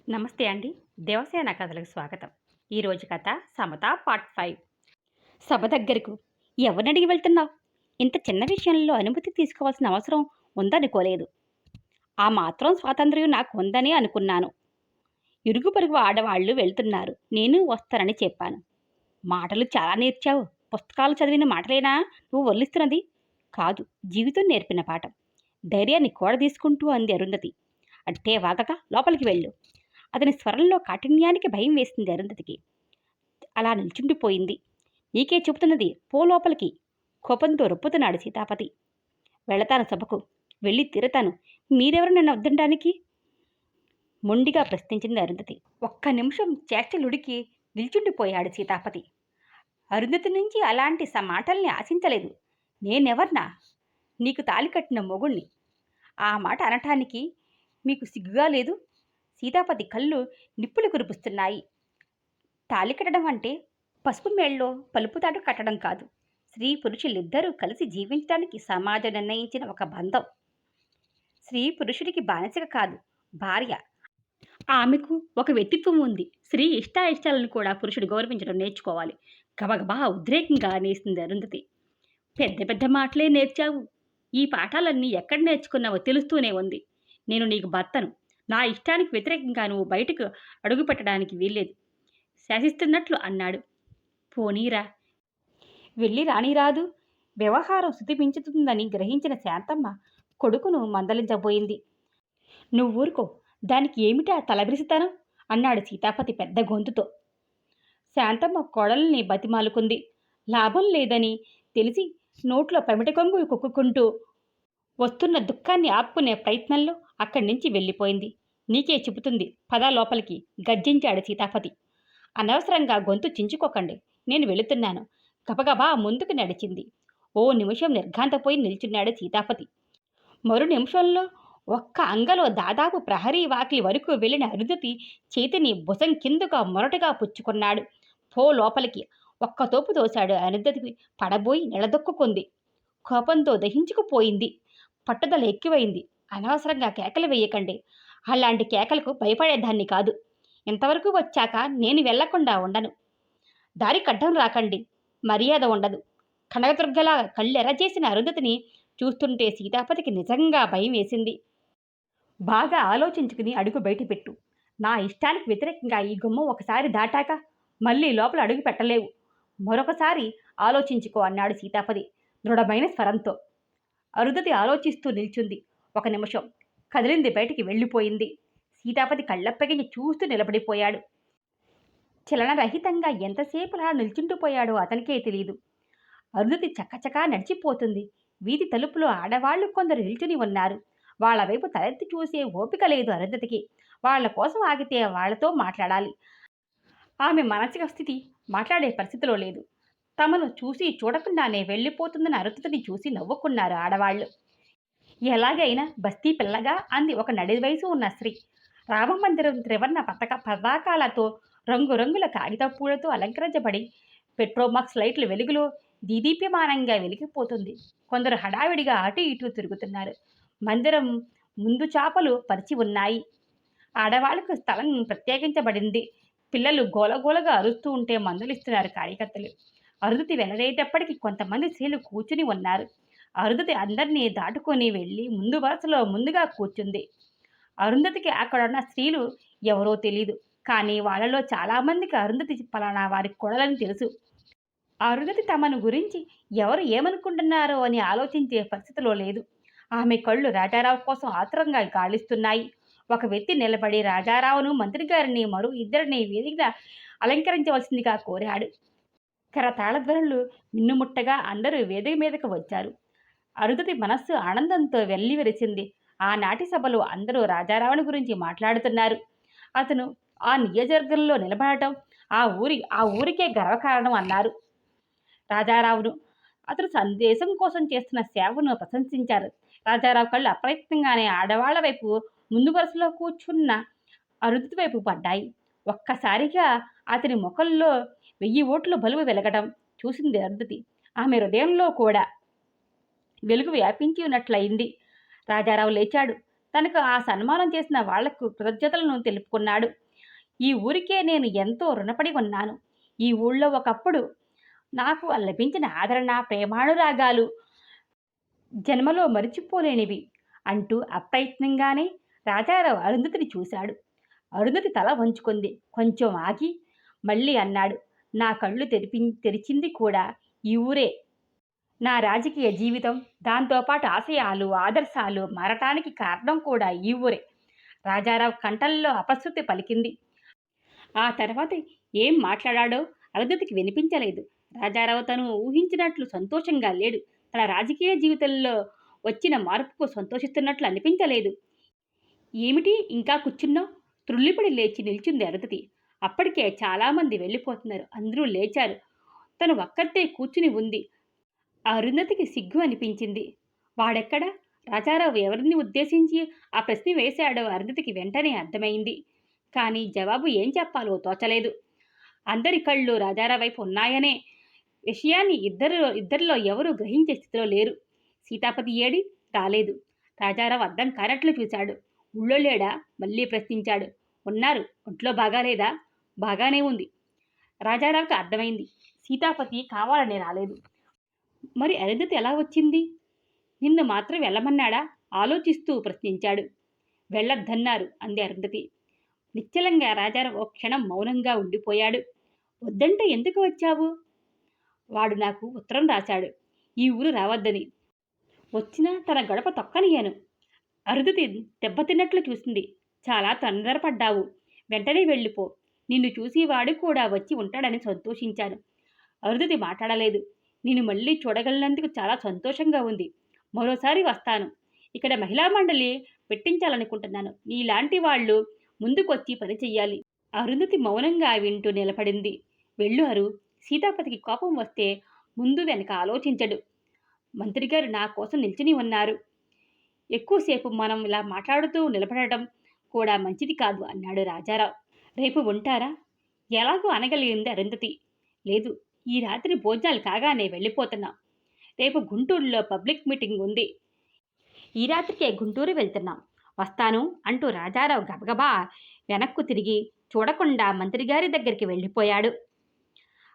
నమస్తే అండి. దేవసేన కథలకు స్వాగతం. ఈరోజు కథ సమత పార్ట్ 5. సభ దగ్గరకు ఎవరినడిగి వెళ్తున్నావు? ఇంత చిన్న విషయంలో అనుమతి తీసుకోవాల్సిన అవసరం ఉందనుకోలేదు. ఆ మాత్రం స్వాతంత్ర్యం నాకు ఉందని అనుకున్నాను. ఇరుగు పొరుగు ఆడవాళ్లు వెళ్తున్నారు. నేను వస్తానని చెప్పాను. మాటలు చాలా నేర్చావు. పుస్తకాలు చదివిన మాటలేనా నువ్వు వల్లిస్తున్నది? కాదు, జీవితం నేర్పిన పాఠం. ధైర్యాన్ని కూడదీసుకుంటూ అంది అరుంధతి. అంటే వాగక లోపలికి వెళ్ళు. అతని స్వరంలో కాఠిన్యానికి భయం వేసింది అరుంధతికి. అలా నిల్చుండిపోయింది. నీకే చెబుతున్నది, పో లోపలికి. కోపంతో రొప్పుతున్నాడు సీతాపతి. వెళతాను సభకు, వెళ్ళి తీరతాను. మీరెవరు నన్ను వద్దంటానికి? మొండిగా ప్రశ్నించింది అరుంధతి. ఒక్క నిమిషం చేష్టలుడికి నిల్చుండిపోయాడు సీతాపతి. అరుంధతి నుంచి అలాంటి మాటల్ని ఆశించలేదు. నేనెవర్నా? నీకు తాలి కట్టిన మొగుణ్ణి. ఆ మాట అనటానికి మీకు సిగ్గుగా లేదు? సీతాపతి కళ్ళు నిప్పులు కురిపిస్తున్నాయి. తాళి కట్టడం అంటే పసుపు మేళ్ళలో పలుపుతాడు కట్టడం కాదు. స్త్రీ పురుషులిద్దరూ కలిసి జీవించడానికి సమాజం నిర్ణయించిన ఒక బంధం. స్త్రీ పురుషుడికి బానిసగా కాదు, భార్య. ఆమెకు ఒక వ్యక్తిత్వం ఉంది. స్త్రీ ఇష్టాయిష్టాలను కూడా పురుషుడు గౌరవించడం నేర్చుకోవాలి. గబగబా ఉద్రేకంగా నేసింది అరుంధతి. పెద్ద పెద్ద మాటలే నేర్చావు. ఈ పాఠాలన్నీ ఎక్కడ నేర్చుకున్నావో తెలుస్తూనే ఉంది. నేను నీకు భర్తను. నా ఇష్టానికి వ్యతిరేకంగా నువ్వు బయటకు అడుగు పెట్టడానికి వీల్లేదు, శాసిస్తున్నట్లు అన్నాడు. పోనీరా, వెళ్ళి రానిరాదు. వ్యవహారం శృతిమించుతుందని గ్రహించిన శాంతమ్మ కొడుకును మందలించబోయింది. నువ్వూరుకో, దానికి ఏమిటా తలబిరిసితనం? అన్నాడు సీతాపతి పెద్ద గొంతుతో. శాంతమ్మ కోడల్ని బతిమాలుకుంది. లాభం లేదని తెలిసి నోట్లో పమిట కొంగు కుక్కుకుంటూ వస్తున్న దుఃఖాన్ని ఆపుకునే ప్రయత్నంలో అక్కడి నుంచి వెళ్ళిపోయింది. నీకే చెబుతుంది, పద లోపలికి, గర్జించాడు సీతాపతి. అనవసరంగా గొంతు చించుకోకండి, నేను వెళుతున్నాను. గబగబా ముందుకు నడిచింది. ఓ నిమిషం నిర్ఘాంతపోయి నిల్చున్నాడు సీతాపతి. మరు నిమిషంలో ఒక్క అంగలో దాదాపు ప్రహరీ వాకిలి వరకు వెళ్ళిన అరుంధతి చేతిని భుజం కిందుగా మొరటుగా పుచ్చుకున్నాడు. పో లోపలికి, ఒక్క తోపు తోశాడు. అరుంధతి పడబోయి నిలదొక్కుంది. కోపంతో దహించుకుపోయింది. పట్టుదల ఎక్కువైంది. అనవసరంగా కేకలు వేయకండి. అలాంటి కేకలకు భయపడేదాన్ని కాదు. ఇంతవరకు వచ్చాక నేను వెళ్లకుండా ఉండను. దారి కడ్డం రాకండి, మర్యాద ఉండదు. కనకదుర్గలా కళ్ళెరచేసిన అరుంధతిని చూస్తుంటే సీతాపతికి నిజంగా భయం వేసింది. బాగా ఆలోచించుకుని అడుగు బయటపెట్టు. నా ఇష్టానికి వ్యతిరేకంగా ఈ గుమ్మం ఒకసారి దాటాక మళ్ళీ లోపల అడుగు పెట్టలేవు. మరొకసారి ఆలోచించుకో అన్నాడు సీతాపతి దృఢమైన స్వరంతో. అరుంధతి ఆలోచిస్తూ నిల్చుంది. ఒక నిమిషం కదిలింది, బయటికి వెళ్ళిపోయింది. సీతాపతి కళ్ళప్పగించి చూస్తూ నిలబడిపోయాడు. చలనరహితంగా ఎంతసేపులా నిల్చుండిపోయాడో అతనికే తెలియదు. అరుంధతి చక్కచకా నడిచిపోతుంది. వీధి తలుపులో ఆడవాళ్లు కొందరు నిల్చుని ఉన్నారు. వాళ్ల వైపు తలెత్తి చూసే ఓపిక లేదు అరుంధతికి. వాళ్ల కోసం ఆగితే వాళ్లతో మాట్లాడాలి. ఆమె మానసిక స్థితి మాట్లాడే పరిస్థితిలో లేదు. తమను చూసి చూడకుండానే వెళ్ళిపోతుందని అరుంధతిని చూసి నవ్వుకున్నారు ఆడవాళ్లు. ఎలాగైనా బస్తీ పిల్లగా అంది ఒక నడి వయసు ఉన్న స్త్రీ. రామమందిరం త్రివర్ణ పతాకాలతో రంగురంగుల కాగితపూలతో అలంకరించబడి పెట్రోమాక్స్ లైట్ల వెలుగులో దీదీప్యమానంగా వెలిగిపోతుంది. కొందరు హడావిడిగా అటు ఇటు తిరుగుతున్నారు. మందిరం ముందు చాపలు పరిచి ఉన్నాయి. ఆడవాళ్లకు స్థలం ప్రత్యేకించబడింది. పిల్లలు గోలగోలగా అరుస్తూ ఉంటే మందులిస్తున్నారు కార్యకర్తలు. అరుంధతి వెళ్ళేటప్పటికి కొంతమంది స్త్రీలు కూర్చుని ఉన్నారు. అరుంధతి అందరినీ దాటుకొని వెళ్ళి ముందు వరుసలో ముందుగా కూర్చుంది. అరుంధతికి అక్కడున్న స్త్రీలు ఎవరో తెలీదు. కానీ వాళ్ళలో చాలామందికి అరుంధతి పలానా వారి కొడలని తెలుసు. అరుంధతి తమను గురించి ఎవరు ఏమనుకుంటున్నారో అని ఆలోచించే పరిస్థితిలో లేదు. ఆమె కళ్ళు రాజారావు కోసం ఆతురంగా గాలిస్తున్నాయి. ఒక వ్యక్తి నిలబడి రాజారావును, మంత్రి గారిని, మరో ఇద్దరిని వేదికగా అలంకరించవలసిందిగా కోరాడు. కరతాళధ్వనులు మిన్నుముట్టగా అందరూ వేదిక మీదకు వచ్చారు. అరుంధతి మనస్సు ఆనందంతో వెల్లివిరిసింది. ఆనాటి సభలో అందరూ రాజారావుని గురించి మాట్లాడుతున్నారు. అతను ఆ నియోజకవర్గంలో నిలబడటం ఆ ఊరికే గర్వకారణం అన్నారు. రాజారావును, అతను సందేశం కోసం చేస్తున్న సేవను ప్రశంసించారు. రాజారావు కళ్ళు అప్రయత్నంగానే ఆడవాళ్ల వైపు ముందు వరుసలో కూర్చున్న అరుంధతి వైపు పడ్డాయి. ఒక్కసారిగా అతని ముఖంలో 1000 ఓట్లు బలువు వెలగడం చూసింది అరుంధతి. ఆమె హృదయంలో కూడా వెలుగు వ్యాపించి ఉన్నట్లయింది. రాజారావు లేచాడు. తనకు ఆ సన్మానం చేసిన వాళ్లకు కృతజ్ఞతలను తెలుపుకున్నాడు. ఈ ఊరికే నేను ఎంతో రుణపడి ఉన్నాను. ఈ ఊళ్ళో ఒకప్పుడు నాకు లభించిన ఆదరణ, ప్రేమానురాగాలు జన్మలో మరిచిపోలేనివి అంటూ అప్రయత్నంగానే రాజారావు అరుంధతిని చూశాడు. అరుంధతి తల వంచుకుంది. కొంచెం ఆగి మళ్ళీ అన్నాడు, నా కళ్ళు తెరిచింది కూడా ఈ ఊరే. నా రాజకీయ జీవితం, దాంతోపాటు ఆశయాలు, ఆదర్శాలు మారటానికి కారణం కూడా ఈ ఊరే. రాజారావు కంఠంలో అపశృతి పలికింది. ఆ తర్వాత ఏం మాట్లాడాడో అరుంధతికి వినిపించలేదు. రాజారావు తను ఊహించినట్లు సంతోషంగా లేడు. తన రాజకీయ జీవితంలో వచ్చిన మార్పుకు సంతోషిస్తున్నట్లు అనిపించలేదు. ఏమిటి ఇంకా కూర్చున్నావు? త్రుళ్ళిపడి లేచి నిల్చుంది అరుంధతి. అప్పటికే చాలామంది వెళ్ళిపోతున్నారు. అందరూ లేచారు. తను ఒక్కతే కూర్చుని ఉంది. అరుంధతికి సిగ్గు అనిపించింది. వాడెక్కడ? రాజారావు ఎవరిని ఉద్దేశించి ఆ ప్రశ్న వేశాడో అరుంధతికి వెంటనే అర్థమైంది. కానీ జవాబు ఏం చెప్పాలో తోచలేదు. అందరి కళ్ళు రాజారావు వైపు ఉన్నాయనే విషయాన్ని ఇద్దరిలో ఎవరూ గ్రహించే స్థితిలో లేరు. సీతాపతి ఏడి? రాలేదు. రాజారావు అర్థం కానట్లు చూశాడు. ఊళ్ళో లేడా? మళ్ళీ ప్రశ్నించాడు. ఉన్నారు. ఒంట్లో బాగాలేదా? బాగానే ఉంది. రాజారావుకి అర్థమైంది. సీతాపతి కావాలని రాలేదు. మరి అరుంధతి ఎలా వచ్చింది? నిన్ను మాత్రం వెళ్ళమన్నాడా? ఆలోచిస్తూ ప్రశ్నించాడు. వెళ్ళొద్దన్నారు అంది అరుంధతి. నిశ్చలంగా రాజారావు ఓ క్షణం మౌనంగా ఉండిపోయాడు. వద్దంటే ఎందుకు వచ్చావు? వాడు నాకు ఉత్తరం రాశాడు, ఈ ఊరు రావద్దని. వచ్చినా తన గడప తొక్కనియను. అరుంధతి దెబ్బతిన్నట్లు చూసింది. చాలా తొందరపడ్డావు. వెంటనే వెళ్ళిపో. నిన్ను చూసి వాడు కూడా వచ్చి ఉంటాడని సంతోషించాను. అరుంధతి మాట్లాడలేదు. నేను మళ్ళీ చూడగలిగినందుకు చాలా సంతోషంగా ఉంది. మరోసారి వస్తాను. ఇక్కడ మహిళా మండలి పెట్టించాలనుకుంటున్నాను. నీలాంటి వాళ్ళు ముందుకొచ్చి పని చెయ్యాలి. అరుంధతి మౌనంగా వింటూ నిలబడింది. వెళ్ళు అరు. సీతాపతికి కోపం వస్తే ముందు వెనక ఆలోచించడు. మంత్రిగారు నా కోసం నిల్చుని ఉన్నారు. ఎక్కువసేపు మనం ఇలా మాట్లాడుతూ నిలబడటం కూడా మంచిది కాదు అన్నాడు రాజారావు. రేపు ఉంటారా? ఎలాగో అనగలిగింది అరుంధతి. లేదు, ఈ రాత్రి భోజనాలు కాగానే వెళ్ళిపోతున్నాం. రేపు గుంటూరులో పబ్లిక్ మీటింగ్ ఉంది. ఈ రాత్రికే గుంటూరు వెళ్తున్నాం. వస్తాను అంటూ రాజారావు గబగబా వెనక్కు తిరిగి చూడకుండా మంత్రిగారి దగ్గరికి వెళ్ళిపోయాడు.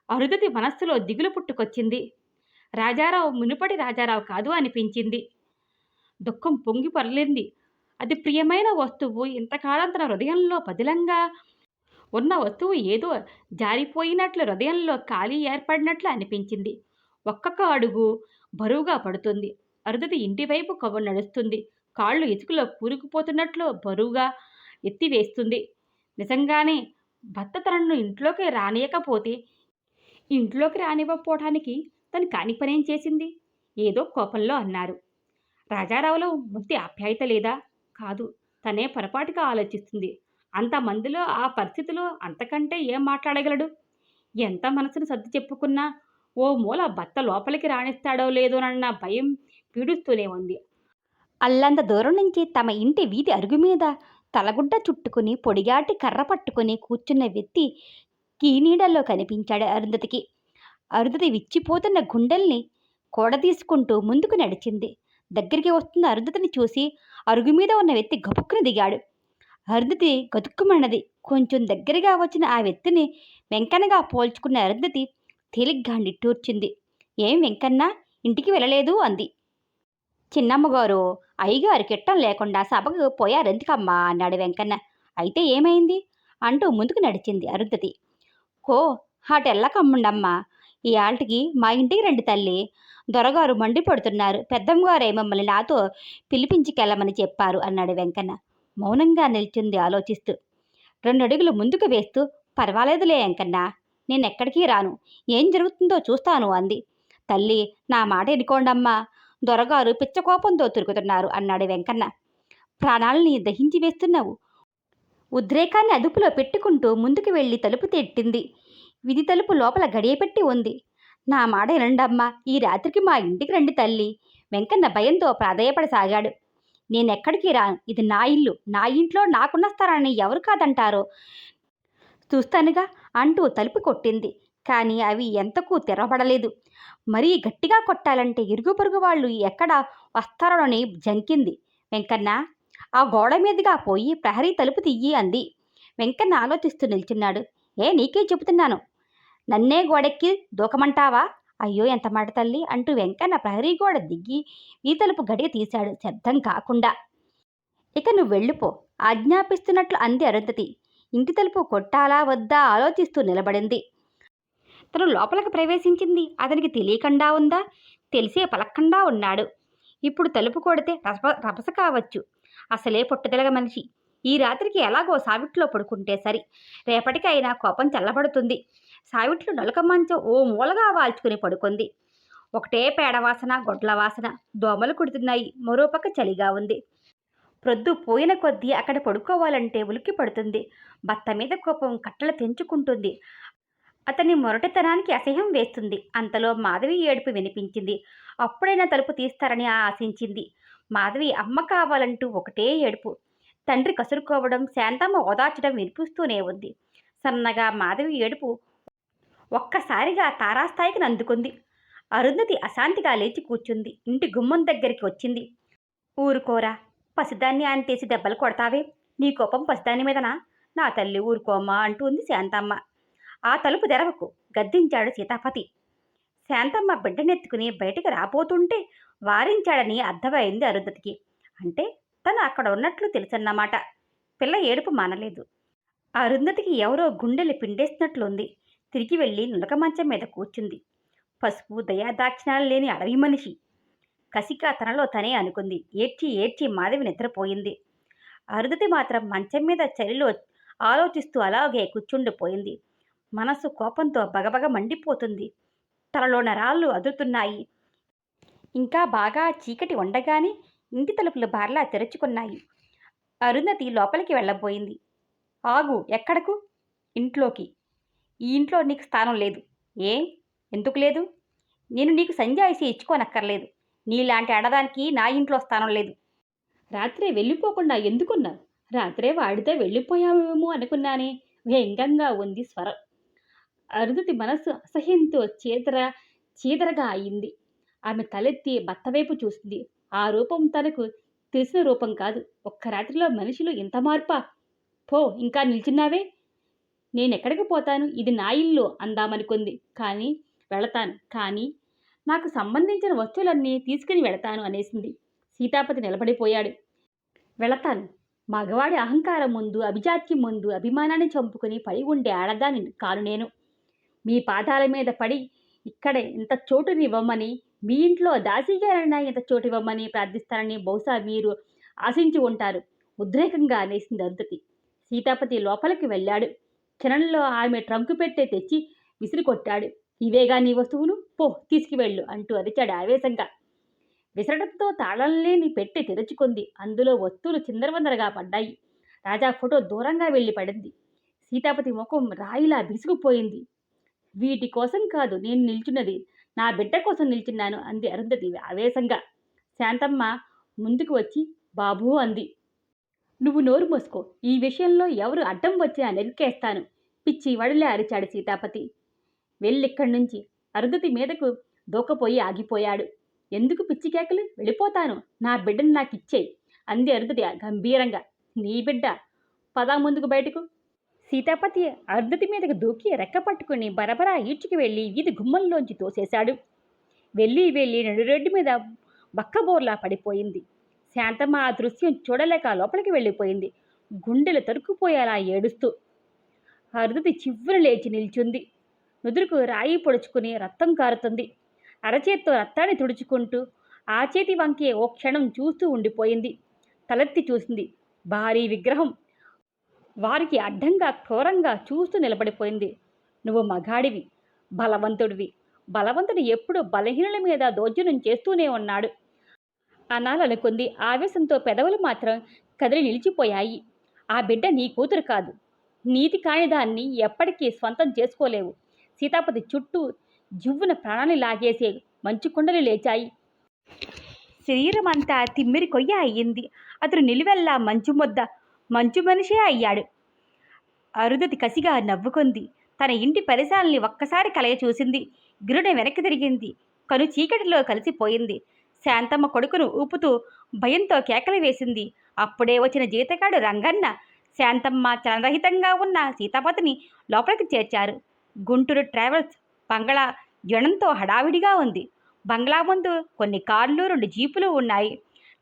అరుంధతి మనస్సులో దిగులు పుట్టుకొచ్చింది. రాజారావు మునుపటి రాజారావు కాదు అనిపించింది. దుఃఖం పొంగి పొరలింది. అది ప్రియమైన వస్తువు. ఇంతకాలం తన హృదయంలో పదిలంగా ఉన్న వస్తువు ఏదో జారిపోయినట్లు, హృదయంలో ఖాళీ ఏర్పడినట్లు అనిపించింది. ఒక్కొక్క అడుగు బరువుగా పడుతుంది. అరుంధతి ఇంటివైపు నడుస్తుంది. కాళ్ళు ఇసుకలో కూరుకుపోతున్నట్లు బరువుగా ఎత్తివేస్తుంది. నిజంగానే భర్త తనను ఇంట్లోకి రానివ్వకపోవటానికి తను కాని పనేం చేసింది? ఏదో కోపంలో అన్నారు. రాజారావులో ముక్తి ఆప్యాయత లేదా? కాదు, తనే పొరపాటుగా ఆలోచిస్తుంది. అంతమందిలో ఆ పరిస్థితిలో అంతకంటే ఏం మాట్లాడగలడు? ఎంత మనసును సర్ది చెప్పుకున్నా ఓ మూల భర్త లోపలికి రాణిస్తాడో లేదోనన్న భయం పీడిస్తూనే ఉంది. అల్లంత దూరం నుంచి తమ ఇంటి వీధి అరుగు మీద తలగుడ్డ చుట్టుకుని పొడిగాటి కర్ర పట్టుకుని కూర్చున్న వ్యక్తి కీనీడల్లో కనిపించాడు అరుంధతికి. అరుంధతి విచ్చిపోతున్న గుండెల్ని కూడదీసుకుంటూ ముందుకు నడిచింది. దగ్గరికి వస్తున్న అరుంధతిని చూసి అరుగు మీద ఉన్న వ్యక్తి గబుక్కున దిగాడు. అరుంధతి గతుక్కుమన్నది. కొంచెం దగ్గరగా వచ్చిన ఆ వ్యక్తిని వెంకన్నగా పోల్చుకున్న అరుంధతి తేలిగ్గా నిట్టూర్చింది. ఏం వెంకన్న, ఇంటికి వెళ్ళలేదు అంది. చిన్నమ్మగారు, అయ్యగారు కిట్టం లేకుండా సభకు పోయారెందుకమ్మా అన్నాడు వెంకన్న. అయితే ఏమైంది అంటూ ముందుకు నడిచింది అరుంధతి. కో హాటెల్లకమ్ముండమ్మా, ఈ ఆల్టికి మా ఇంటికి రండి తల్లి. దొరగారు మండిపడుతున్నారు. పెద్దమ్మగారే మిమ్మల్ని నాతో పిలిపించుకెళ్ళమని చెప్పారు అన్నాడు వెంకన్న. మౌనంగా నిల్చుంది ఆలోచిస్తూ. 2 అడుగులు ముందుకు వేస్తూ, పర్వాలేదులే వెంకన్న, నేనెక్కడికి రాను. ఏం జరుగుతుందో చూస్తాను అంది. తల్లి, నా మాట ఎనుకోండమ్మా, దొరగారు పిచ్చకోపంతో తిరుగుతున్నారు అన్నాడు వెంకన్న. ప్రాణాలని దహించి వేస్తున్నావు. ఉద్రేకాన్ని అదుపులో పెట్టుకుంటూ ముందుకు వెళ్ళి తలుపు తెట్టింది. విధి తలుపు లోపల గడియపెట్టి ఉంది. నా మాట వినండమ్మా, ఈ రాత్రికి మా ఇంటికి రండి తల్లి. వెంకన్న భయంతో ప్రాధేయపడసాగాడు. నేనెక్కడికి రాను. ఇది నా ఇల్లు. నా ఇంట్లో నాకున్న స్థలాన్ని ఎవరు కాదంటారో చూస్తానుగా అంటూ తలుపు కొట్టింది. కానీ అవి ఎంతకు తెరవబడలేదు. మరీ గట్టిగా కొట్టాలంటే ఇరుగు పొరుగు వాళ్ళు ఎక్కడ వస్తారోనని జంకింది. వెంకన్న ఆ గోడ మీదుగా పోయి ప్రహరీ తలుపు తియ్యి అంది. వెంకన్న ఆలోచిస్తూ నిల్చున్నాడు. నీకే చెబుతున్నాను, నన్నే గోడెక్కి దూకమంటావా? అయ్యో ఎంత మాట తల్లి అంటూ వెంకన్న ప్రహరీ గోడ దిగి ఈ తలుపు గడియ తీశాడు శబ్దం కాకుండా. ఇక నువ్వు వెళ్ళిపో ఆజ్ఞాపిస్తున్నట్లు అంది అరుంధతి. ఇంటి తలుపు కొట్టాలా వద్దా ఆలోచిస్తూ నిలబడింది. తను లోపలికి ప్రవేశించింది అతనికి తెలియకుండా ఉందా? తెలిసే పలక్కుండా ఉన్నాడు. ఇప్పుడు తలుపు కొడితే రభస కావచ్చు. అసలే పట్టుదలగ మనిషి. ఈ రాత్రికి ఎలాగో సావిట్లో పడుకుంటే సరి. రేపటికి అయినా కోపం చల్లబడుతుంది. సావిట్లో నలుక మంచం ఓ మూలగా వాల్చుకుని పడుకుంది. ఒకటే పేడవాసన, గొడ్ల వాసన. దోమలు కుడుతున్నాయి. మరోపక్క చలిగా ఉంది. ప్రొద్దు పోయిన కొద్దీ అక్కడ పడుకోవాలంటే ఉలిక్కి పడుతుంది. భర్త మీద కోపం కట్టలు తెంచుకుంటుంది. అతని మొరటితనానికి అసహ్యం వేస్తుంది. అంతలో మాధవి ఏడుపు వినిపించింది. అప్పుడైనా తలుపు తీస్తారని ఆశించింది. మాధవి అమ్మ కావాలంటూ ఒకటే ఏడుపు. తండ్రి కసురుకోవడం, శాంతమ్మ ఓదార్చడం వినిపిస్తూనే ఉంది. సన్నగా మాధవి ఏడుపు ఒక్కసారిగా తారాస్థాయికి అందుకుంది. అరుంధతి అశాంతిగా లేచి కూర్చుంది. ఇంటి గుమ్మం దగ్గరికి వచ్చింది. ఊరుకోరా, పసిదాన్ని అంటేసి దెబ్బలు కొడతావే? నీ కోపం పసిదాని మీదనా? నా తల్లి ఊరుకోమ్మా అంటుంది శాంతమ్మ. ఆ తలుపు తెరవకు గద్దించాడు సీతాపతి. శాంతమ్మ బిడ్డనెత్తుకుని బయటికి రాబోతుంటే వారించాడని అర్థమైంది అరుంధతికి. అంటే తను అక్కడ ఉన్నట్లు తెలుసన్నమాట. పిల్ల ఏడుపు మానలేదు. అరుంధతికి ఎవరో గుండెలు పిండేసినట్లుంది. తిరిగి వెళ్ళి నులక మంచం మీద కూర్చుంది. పసుపు దయాదాక్షిణాలు లేని అడవి మనిషి. కసిగా తనలో తనే అనుకుంది. ఏడ్చి ఏడ్చి మాధవి నిద్రపోయింది. అరుంధతి మాత్రం మంచం మీద చలిలో ఆలోచిస్తూ అలాగే కూర్చుండిపోయింది. మనసు కోపంతో బగబగ మండిపోతుంది. తలలో నరాళ్ళు అదురుతున్నాయి. ఇంకా బాగా చీకటి ఉండగానే ఇంటి తలుపులు బార్లా తెరుచుకున్నాయి. అరుంధతి లోపలికి వెళ్ళబోయింది. ఆగు, ఎక్కడకు? ఇంట్లోకి. ఈ ఇంట్లో నీకు స్థానం లేదు. ఎందుకు లేదు? నేను నీకు సంజాయిషి ఇచ్చుకోనక్కర్లేదు. నీలాంటి ఆడదానికి నా ఇంట్లో స్థానం లేదు. రాత్రే వెళ్ళిపోకుండా ఎందుకున్నావు? రాత్రే వాడితో వెళ్ళిపోయావేమో అనుకున్నానే. వ్యంగ్యంగా ఉంది స్వరం. అరుంధతి మనస్సు అసహ్యంతో చీదరగా అయింది. ఆమె తలెత్తి భర్త వైపు చూసింది. ఆ రూపం తనకు తెలిసిన రూపం కాదు. ఒక్క రాత్రిలో మనిషిలో ఇంత మార్పా? పో, ఇంకా నిల్చున్నావే? నేనెక్కడికి పోతాను? ఇది నా ఇల్లు అందామనుకుంది. వెళతాను, కానీ నాకు సంబంధించిన వస్తువులన్నీ తీసుకుని వెళతాను అనేసింది. సీతాపతి నిలబడిపోయాడు. వెళతాను. మగవాడి అహంకారం ముందు, అభిజాత్యం ముందు అభిమానాన్ని చంపుకుని పడి ఉండే ఆడదాని కాను నేను. మీ పాదాల మీద పడి ఇక్కడే ఇంత చోటునివ్వమని, మీ ఇంట్లో దాసీగారైనా ఇంత చోటివ్వమని ప్రార్థిస్తానని బహుశా మీరు ఆశించి ఉంటారు. ఉద్రేకంగా అనేసింది అరుంధతి. సీతాపతి లోపలికి వెళ్ళాడు. క్షణంలో ఆమె ట్రంకు పెట్టే తెచ్చి విసిరికొట్టాడు. ఇవేగా నీ వస్తువులు? పో, తీసుకువెళ్ళు అంటూ అరిచాడు ఆవేశంగా. విసరడంతో తాళం లేని పెట్టె తెరుచుకుంది. అందులో వస్తువులు చిందరవందరగా పడ్డాయి. రాజా ఫోటో దూరంగా వెళ్ళి పడింది. సీతాపతి ముఖం రాయిలా బిగుసుకుపోయింది. వీటి కోసం కాదు నేను నిల్చున్నది, నా బిడ్డ కోసం నిల్చున్నాను అంది అరుంధతి ఆవేశంగా. శాంతమ్మ ముందుకు వచ్చి బాబూ అంది. నువ్వు నోరు మోసుకో. ఈ విషయంలో ఎవరు అడ్డం వచ్చినా నరికేస్తాను. పిచ్చి వడిలే అరిచాడు సీతాపతి. వెళ్ళిక్కడి నుంచి. అరుంధతి మీదకు దూకపోయి ఆగిపోయాడు. ఎందుకు పిచ్చి కేకలు? వెళ్ళిపోతాను. నా బిడ్డను నాకు ఇచ్చేయి అంది అరుంధతి గంభీరంగా. నీ బిడ్డ? పదా ముందుకు బయటకు. సీతాపతి అరుంధతి మీదకు దూకి రెక్క పట్టుకుని బరబరా ఈడ్చుకు వెళ్ళి వీధి గుమ్మంలోంచి తోసేశాడు. వెళ్ళి నడురెడ్డి మీద బక్కబోర్లా పడిపోయింది. శాంతమ్మ ఆ దృశ్యం చూడలేక లోపలికి వెళ్ళిపోయింది, గుండెలు తరుక్కుపోయేలా ఏడుస్తూ. అరుంధతి చివ్వున లేచి నిల్చుంది. నుదురుకు రాయి పొడుచుకుని రక్తం కారుతుంది. అరచేత్తో రక్తాన్ని తుడుచుకుంటూ ఆ చేతి వంకే ఓ క్షణం చూస్తూ ఉండిపోయింది. తలెత్తి చూసింది. భారీ విగ్రహం వారికి అడ్డంగా క్రూరంగా చూస్తూ నిలబడిపోయింది. నువ్వు మగాడివి, బలవంతుడివి. బలవంతుడు ఎప్పుడూ బలహీనుల మీద దౌర్జన్యం చేస్తూనే ఉన్నాడు అనాలనుకుంది. ఆవేశంతో పెదవులు మాత్రం కదిలి నిలిచిపోయాయి. ఆ బిడ్డ నీ కూతురు కాదు. నీతి కాని దాన్ని ఎప్పటికీ స్వంతం చేసుకోలేవు. సీతాపతి చుట్టూ జివ్వున ప్రాణాన్ని లాగేసే మంచు కొండలు లేచాయి. శరీరం అంతా తిమ్మిరి కొయ్య అయ్యింది. అతడు నిలువెల్లా మంచు మనిషే అయ్యాడు. అరుంధతి కసిగా నవ్వుకుంది. తన ఇంటి పరిసరాల్ని ఒక్కసారి కలయ చూసింది. గిరుడ వెనక్కి తిరిగింది. కను చీకటిలో కలిసిపోయింది. శాంతమ్మ కొడుకును ఊపుతూ భయంతో కేకలు వేసింది. అప్పుడే వచ్చిన జీతగాడు రంగన్న, శాంతమ్మ చలనరహితంగా ఉన్న సీతాపతిని లోపలికి చేర్చారు. గుంటూరు ట్రావెల్స్ బంగ్లా జనంతో హడావిడిగా ఉంది. బంగ్లా ముందు కొన్ని కార్లు, 2 జీపులు ఉన్నాయి.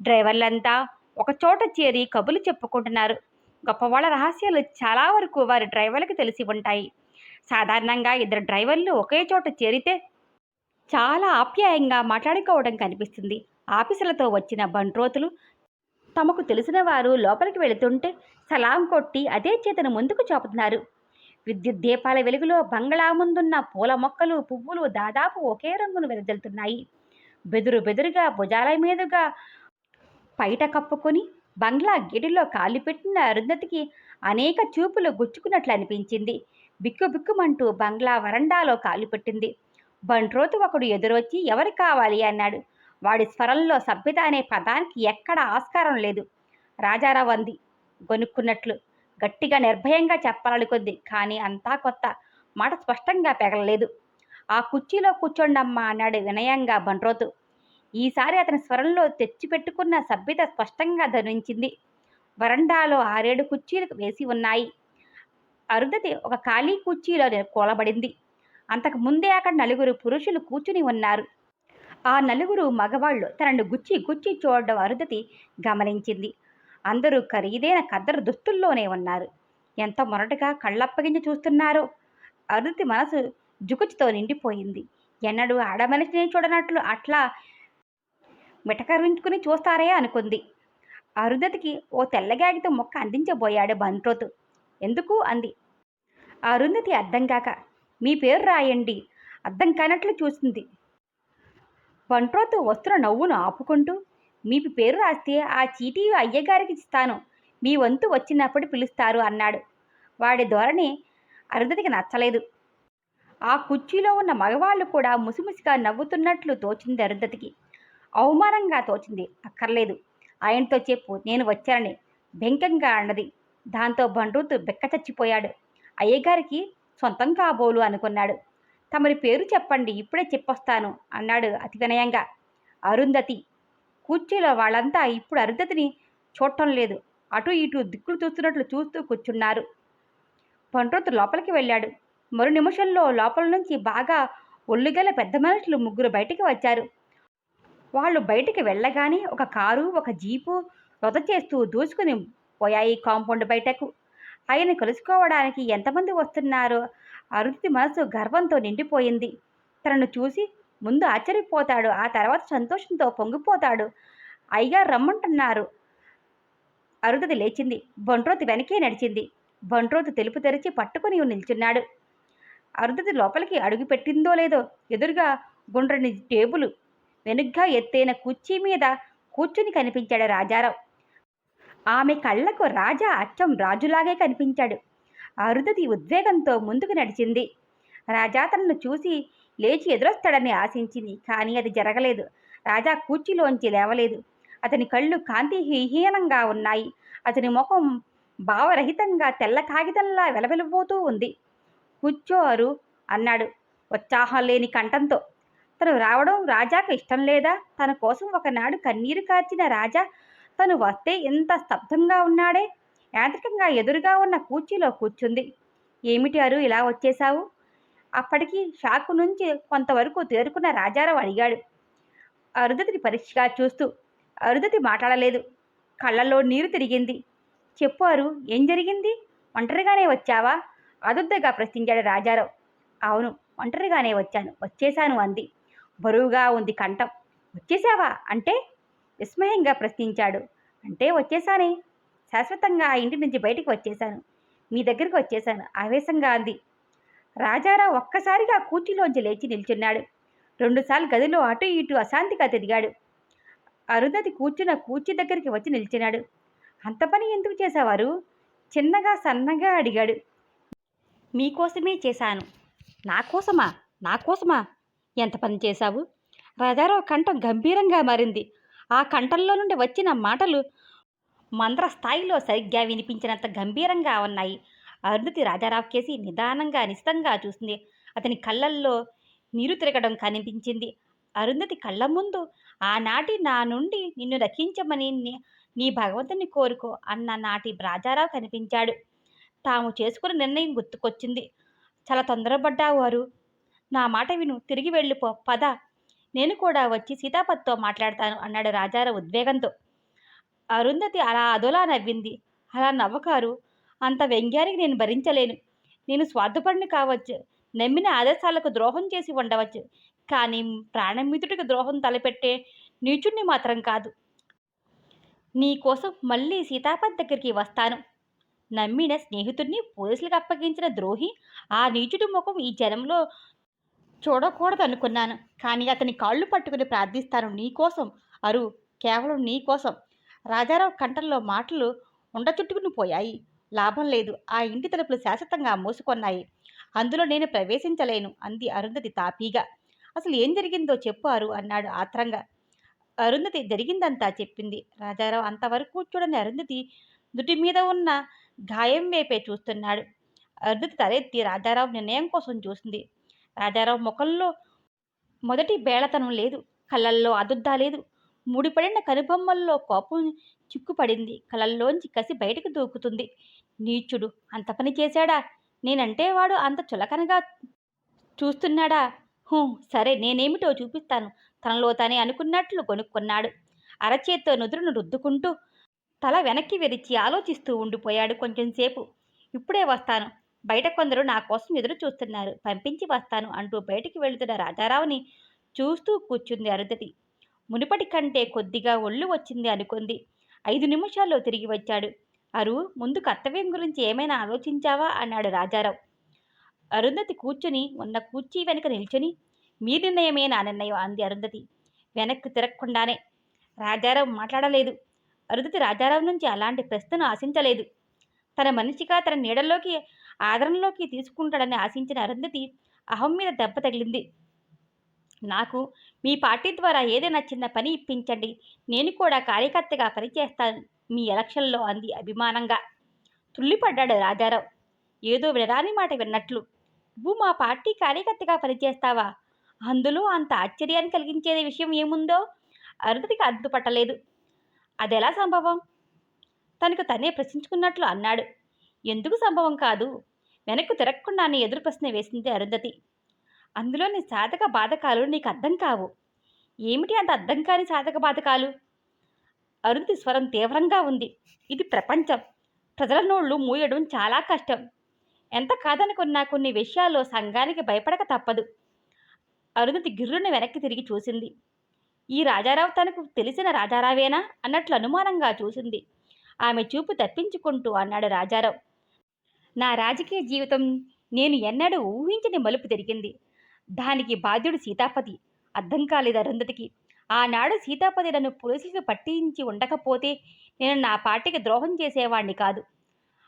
డ్రైవర్లంతా ఒకచోట చేరి కబుర్లు చెప్పుకుంటున్నారు. గొప్పవాళ్ళ రహస్యాలు చాలా వరకు వారి డ్రైవర్లకు తెలిసి ఉంటాయి. సాధారణంగా 2 డ్రైవర్లు ఒకే చోట చేరితే చాలా ఆప్యాయంగా మాట్లాడుకోవడం కనిపిస్తుంది. ఆఫీసులతో వచ్చిన బంట్రోతులు తమకు తెలిసిన వారు లోపలికి వెళుతుంటే సలాం కొట్టి అదే చేతను ముందుకు చాపుతున్నారు. విద్యుత్ దీపాల వెలుగులో బంగ్లా ముందున్న పూల మొక్కలు, పువ్వులు దాదాపు ఒకే రంగును వెదజల్లుతున్నాయి. బెదురు బెదురుగా భుజాల మీదుగా పైట కప్పుకొని బంగ్లా గేటులో కాళ్ళు పెట్టిన అరుంధతికి అనేక చూపులు గుచ్చుకున్నట్లు అనిపించింది. బిక్కుబిక్కుమంటూ బంగ్లా వరండాలో కాళ్ళు పెట్టింది. బంట్రోతు ఒకడు ఎదురొచ్చి ఎవరు కావాలి అన్నాడు. వాడి స్వరంలో సభ్యత అనే పదానికి ఎక్కడ ఆస్కారం లేదు. రాజారావు అంది గొనుక్కున్నట్లు. గట్టిగా నిర్భయంగా చెప్పాలనుకుంది, కానీ అంతా కొత్త. మాట స్పష్టంగా పెగలలేదు. ఆ కుర్చీలో కూర్చోండమ్మా అన్నాడు వినయంగా బంట్రోతు. ఈసారి అతని స్వరంలో తెచ్చిపెట్టుకున్న సభ్యత స్పష్టంగా ధ్వనించింది. వరండాలో 6-7 కుర్చీలు వేసి ఉన్నాయి. అరుంధతి ఒక ఖాళీ కుర్చీలో కూలబడింది. అంతకు ముందే అక్కడ 4 పురుషులు కూర్చుని ఉన్నారు. ఆ 4 మగవాళ్ళు తనను గుచ్చి గుచ్చి చూడడం అరుంధతి గమనించింది. అందరూ ఖరీదైన ఖద్దరు దుస్తుల్లోనే ఉన్నారు. ఎంత మొరటుగా కళ్ళప్పగించి చూస్తున్నారో. అరుంధతి మనసు జుకుచుతో నిండిపోయింది. ఎన్నడూ ఆడమనిషిని చూడనట్లు అట్లా మిటకరించుకుని చూస్తారే అనుకుంది. అరుంధతికి ఓ తెల్లగాగితో మొక్క అందించబోయాడు బంట్రోతు. ఎందుకు అంది. అరుంధతి అర్థం కాక, మీ పేరు రాయండి అర్థం కానట్లు చూసింది. బంట్రోతు వస్తున్న నవ్వును ఆపుకుంటూ, మీ పేరు రాస్తే ఆ చీటీ అయ్యగారికి ఇస్తాను, మీ వంతు వచ్చినప్పుడు పిలుస్తారు అన్నాడు. వాడి ధోరణి అరుంధతికి నచ్చలేదు. ఆ కుర్చీలో ఉన్న మగవాళ్ళు కూడా ముసిముసిగా నవ్వుతున్నట్లు తోచింది అరుంధతికి. అవమానంగా తోచింది. అక్కర్లేదు, ఆయనతో చెప్పు నేను వచ్చానని బెంకంగా అన్నది. దాంతో బంట్రోతు బెక్క చచ్చిపోయాడు. అయ్యగారికి సొంతం కాబోలు అనుకున్నాడు. తమరి పేరు చెప్పండి, ఇప్పుడే చెప్పొస్తాను అన్నాడు అతి వినయంగా. అరుంధతి. కుర్చీలో వాళ్ళంతా ఇప్పుడు అరుంధతిని చూడటం లేదు. అటు ఇటు దిక్కులు చూస్తున్నట్లు చూస్తూ కూర్చున్నారు. బంట్రోతు లోపలికి వెళ్ళాడు. మరు నిమిషంలో లోపల నుంచి బాగా ఒళ్ళుగల పెద్ద మనుషులు 3 బయటికి వచ్చారు. వాళ్ళు బయటికి వెళ్ళగానే ఒక కారు, ఒక జీపు రొద చేస్తూ దూసుకుని పోయాయి కాంపౌండ్ బయటకు. ఆయన కలుసుకోవడానికి ఎంతమంది వస్తున్నారో అరుంధతి మనసు గర్వంతో నిండిపోయింది. తనను చూసి ముందు ఆశ్చర్యపోతాడు, ఆ తర్వాత సంతోషంతో పొంగిపోతాడు. అయ్యగారు రమ్మంటున్నారు. అరుంధతి లేచింది. బంట్రోతు వెనకే నడిచింది. బంట్రోతు తెలుపు తెరిచి పట్టుకుని నిల్చున్నాడు. అరుంధతి లోపలికి అడుగు పెట్టిందో లేదో ఎదురుగా గుండ్రని టేబుల్, వెనుగ్గా ఎత్తైన కుర్చీ మీద కూర్చుని కనిపించాడు రాజారావు. ఆమె కళ్ళకు రాజా అచ్చం రాజులాగే కనిపించాడు. అరుంధతి ఉద్వేగంతో ముందుకు నడిచింది. రాజా తనను చూసి లేచి ఎదురొస్తాడని ఆశించింది, కానీ అది జరగలేదు. రాజా కుర్చీలోంచి లేవలేదు. అతని కళ్ళు కాంతిహీనంగా ఉన్నాయి. అతని ముఖం భావరహితంగా తెల్ల కాగితంలా వెలవెలబోతూ ఉంది. కూర్చోరు అన్నాడు ఉత్సాహం లేని కంఠంతో. తను రావడం రాజాకు ఇష్టం లేదా? తన కోసం ఒకనాడు కన్నీరు కార్చిన రాజా తను వస్తే ఎంత స్తబ్దంగా ఉన్నాడే. యాంత్రికంగా ఎదురుగా ఉన్న కుర్చీలో కూర్చుంది. ఏమిటి అరు ఇలా వచ్చేశావు? అప్పటికి షాకు నుంచి కొంతవరకు తేరుకున్న రాజారావు అడిగాడు అరుంధతిని పరీక్షగా చూస్తూ. అరుంధతి మాట్లాడలేదు. కళ్ళల్లో నీరు తిరిగింది. చెప్పు అరు, ఏం జరిగింది? ఒంటరిగానే వచ్చావా? అదుద్దగా ప్రశ్నించాడు రాజారావు. అవును, ఒంటరిగానే వచ్చేశాను అంది. బరువుగా ఉంది కంఠం. వచ్చేశావా అంటే? విస్మయంగా ప్రశ్నించాడు. అంటే వచ్చేశానే, శాశ్వతంగా ఆ ఇంటి నుంచి బయటికి వచ్చేశాను, మీ దగ్గరికి వచ్చేశాను ఆవేశంగా అంది. రాజారావు ఒక్కసారిగా కుర్చీలోంచి లేచి నిల్చున్నాడు. 2 సార్లు గదిలో అటు ఇటు అశాంతిగా తిరిగాడు. అరుంధతి కూర్చున్న కుర్చీ దగ్గరికి వచ్చి నిల్చున్నాడు. అంత పని ఎందుకు చేశావారు? చిన్నగా సన్నగా అడిగాడు. మీకోసమే చేశాను. నాకోసమా? నాకోసమా? ఎంత పని చేశావు? రాజారావు కంఠం గంభీరంగా మారింది. ఆ కంఠంలో నుండి వచ్చిన మాటలు మంత్ర స్థాయిలో సరిగ్గా వినిపించినంత గంభీరంగా ఉన్నాయి. అరుంధతి రాజారావు కేసి నిదానంగా నిశితంగా చూసింది. అతని కళ్ళల్లో నీరు తిరగడం కనిపించింది. అరుంధతి కళ్ళ ముందు ఆనాటి నా నుండి నిన్ను రక్షించమని నీ భగవంతుని కోరుకో అన్న నాటి రాజారావు కనిపించాడు. తాము చేసుకున్న నిర్ణయం గుర్తుకొచ్చింది. చాలా తొందరపడ్డావు అరు. నా మాట విను, తిరిగి వెళ్ళిపో, పద. నేను కూడా వచ్చి సీతాపతితో మాట్లాడతాను అన్నాడు రాజారావు ఉద్వేగంతో. అరుంధతి అలా అదోలా నవ్వింది. అలా నవ్వకారు. అంత వ్యంగ్యానికి నేను భరించలేను. నేను స్వార్థపడిని కావచ్చు, నమ్మిన ఆదర్శాలకు ద్రోహం చేసి ఉండవచ్చు, కానీ ప్రాణమిత్రుడికి ద్రోహం తలపెట్టే నీచుణ్ణి మాత్రం కాదు. నీ కోసం మళ్ళీ సీతాపతి దగ్గరికి వస్తాను. నమ్మిన స్నేహితుడిని పోలీసులకు అప్పగించిన ద్రోహి, ఆ నీచుడి ముఖం ఈ జనంలో చూడకూడదనుకున్నాను, కానీ అతని కాళ్ళు పట్టుకుని ప్రార్థిస్తాను నీకోసం అరు, కేవలం నీకోసం. రాజారావు కంఠంలో మాటలు ఉండచుట్టుకుని పోయాయి. లాభం లేదు, ఆ ఇంటి తలుపులు శాశ్వతంగా మూసుకొన్నాయి. అందులో నేను ప్రవేశించలేను అంది అరుంధతి తాపీగా. అసలు ఏం జరిగిందో చెప్పు అరు అన్నాడు ఆత్రంగా. అరుంధతి జరిగిందంతా చెప్పింది. రాజారావు అంతవరకు చూడని అరుంధతి దుటి మీద ఉన్న గాయం వైపే చూస్తున్నాడు. అరుంధతి తలెత్తి రాజారావు నిర్ణయం కోసం చూసింది. రాజారావు ముఖంలో మొదటి బేళతనం లేదు, కళ్ళల్లో అదుద్దా లేదు. ముడిపడిన కనుబొమ్మల్లో కోపం చిక్కుపడింది. కళ్ళల్లోంచి కసి బయటకు దూకుతుంది. నీచుడు అంత పని చేశాడా? నేనంటే వాడు అంత చులకనగా చూస్తున్నాడా? హూ, సరే, నేనేమిటో చూపిస్తాను తనలో తానే అనుకున్నట్లు కొనుక్కున్నాడు. అరచేత్తో నుదురును రుద్దుకుంటూ తల వెనక్కి విరిచి ఆలోచిస్తూ ఉండిపోయాడు కొంచెంసేపు. ఇప్పుడే వస్తాను, బయట కొందరు నా కోసం ఎదురు చూస్తున్నారు, పంపించి వస్తాను అంటూ బయటికి వెళుతున్న రాజారావుని చూస్తూ కూర్చుంది అరుంధతి. మునుపటి కంటే కొద్దిగా ఒళ్ళు వచ్చింది అనుకుంది. 5 నిమిషాల్లో తిరిగి వచ్చాడు. అరు, ముందు కర్తవ్యం గురించి ఏమైనా ఆలోచించావా అన్నాడు రాజారావు. అరుంధతి కూర్చుని ఉన్న కుర్చీ వెనుక నిల్చుని, మీ నిర్ణయమే నా నిర్ణయం అంది అరుంధతి వెనక్కి తిరగకుండానే. రాజారావు మాట్లాడలేదు. అరుంధతి రాజారావు నుంచి అలాంటి ప్రశ్నను ఆశించలేదు. తన మనిషిగా తన నీడల్లోకి ఆదరణలోకి తీసుకుంటాడని ఆశించిన అరుంధతి అహం మీద దెబ్బ తగిలింది. నాకు మీ పార్టీ ద్వారా ఏదైనా చిన్న పని ఇప్పించండి, నేను కూడా కార్యకర్తగా పనిచేస్తాను మీ ఎలక్షన్లో అంది అభిమానంగా. తుల్లిపడ్డాడు రాజారావు, ఏదో వినరాని మాట విన్నట్లు. నువ్వు మా పార్టీ కార్యకర్తగా పనిచేస్తావా? అందులో అంత ఆశ్చర్యాన్ని కలిగించే విషయం ఏముందో అరుంధతికి అడ్డుపట్టలేదు. అదెలా సంభవం? తనకు తనే ప్రశ్నించుకున్నట్లు అన్నాడు. ఎందుకు సంభవం కాదు? వెనక్కు తిరగకుండానే ఎదురు ప్రశ్న వేసింది అరుంధతి. అందులోని సాధక బాధకాలు నీకు అర్థం కావు. ఏమిటి అంత అర్థం కాని సాధక బాధకాలు? అరుంధతి స్వరం తీవ్రంగా ఉంది. ఇది ప్రపంచం. ప్రజల నోళ్లు మూయడం చాలా కష్టం. ఎంత కాదనుకున్నా కొన్ని విషయాల్లో సంఘానికి భయపడక తప్పదు. అరుంధతి గిర్రున వెనక్కి తిరిగి చూసింది. ఈ రాజారావు తనకు తెలిసిన రాజారావేనా అన్నట్లు అనుమానంగా చూసింది. ఆమె చూపు తప్పించుకుంటూ అన్నాడు రాజారావు. నా రాజకీయ జీవితం నేను ఎన్నడూ ఊహించని మలుపు తిరిగింది. దానికి బాధ్యుడు సీతాపతి. అర్థం కాలేదు అరుంధతికి. ఆనాడు సీతాపతి నన్ను పోలీసులకు పట్టించి ఉండకపోతే నేను నా పార్టీకి ద్రోహం చేసేవాణ్ణి కాదు.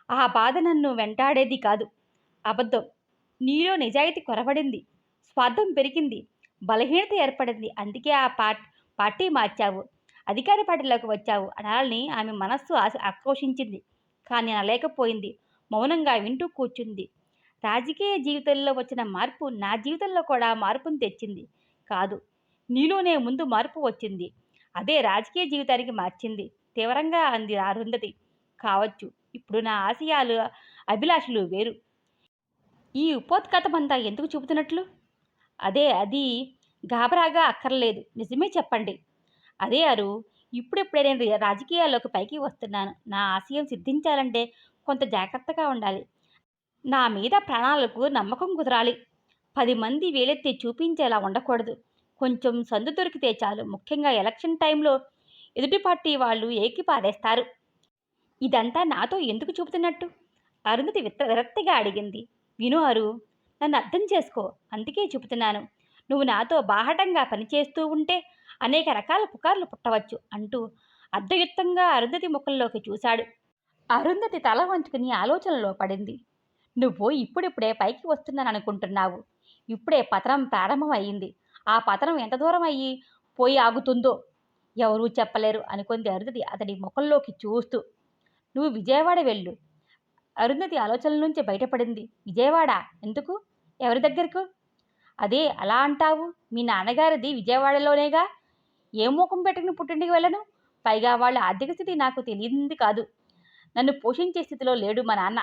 ఆ బాధ నన్ను వెంటాడేది కాదు. అబద్ధం. నీలో నిజాయితీ కొరబడింది, స్వార్థం పెరిగింది, బలహీనత ఏర్పడింది. అందుకే ఆ పార్టీ మార్చావు, అధికార పార్టీలోకి వచ్చావు అనాలని ఆమె మనస్సు ఆక్రోశించింది. కానీ అనలేకపోయింది. మౌనంగా వింటూ కూర్చుంది. రాజకీయ జీవితంలో వచ్చిన మార్పు నా జీవితంలో కూడా మార్పును తెచ్చింది కాదు, నీలోనే ముందు మార్పు వచ్చింది. అదే రాజకీయ జీవితానికి మార్చింది తీవ్రంగా అంది అరుంధతి. కావచ్చు, ఇప్పుడు నా ఆశయాలు అభిలాషలు వేరు. ఈ ఉపోద్ఘాతమంతా ఎందుకు చూపుతున్నట్లు? అది గాబరాగా అక్కర్లేదు, నిజమే చెప్పండి. అదే అరు, ఇప్పుడిప్పుడే నేను రాజకీయాల్లోకి పైకి వస్తున్నాను. నా ఆశయం సిద్ధించాలంటే కొంత జాగ్రత్తగా ఉండాలి. నా మీద ప్రాణాలకు నమ్మకం కుదరాలి. 10 మంది వేలెత్తి చూపించేలా ఉండకూడదు. కొంచెం సందు దొరికితే చాలు. ముఖ్యంగా ఎలక్షన్ టైంలో ఎదుటి పార్టీ వాళ్ళు ఏకి పారేస్తారు. ఇదంతా నాతో ఎందుకు చూపుతున్నట్టు? అరుంధతి విరక్తిగా అడిగింది. విను అరు, నన్ను అర్థం చేసుకో, అందుకే చెబుతున్నాను. నువ్వు నాతో బాహటంగా పనిచేస్తూ ఉంటే అనేక రకాల పుకార్లు పుట్టవచ్చు అంటూ అర్ధయుక్తంగా అరుంధతి ముఖంలోకి చూశాడు. అరుంధతి తల వంచుకుని ఆలోచనలో పడింది. నువ్వు ఇప్పుడిప్పుడే పైకి వస్తున్నాననుకుంటున్నావు. ఇప్పుడే పతనం ప్రారంభమయ్యింది. ఆ పతనం ఎంత దూరం అయ్యి పోయి ఆగుతుందో ఎవరూ చెప్పలేరు అనుకుంది అరుంధతి అతడి ముఖంలోకి చూస్తూ. నువ్వు విజయవాడ వెళ్ళు. అరుంధతి ఆలోచనల నుంచి బయటపడింది. విజయవాడ ఎందుకు? ఎవరి దగ్గరకు? అదే అలా అంటావు? మీ నాన్నగారిది విజయవాడలోనేగా. ఏ మూకం పెట్టుకుని పుట్టింటికి వెళ్ళను? పైగా వాళ్ళ ఆర్థిక స్థితి నాకు తెలియంది కాదు. నన్ను పోషించే స్థితిలో లేడు మా నాన్న.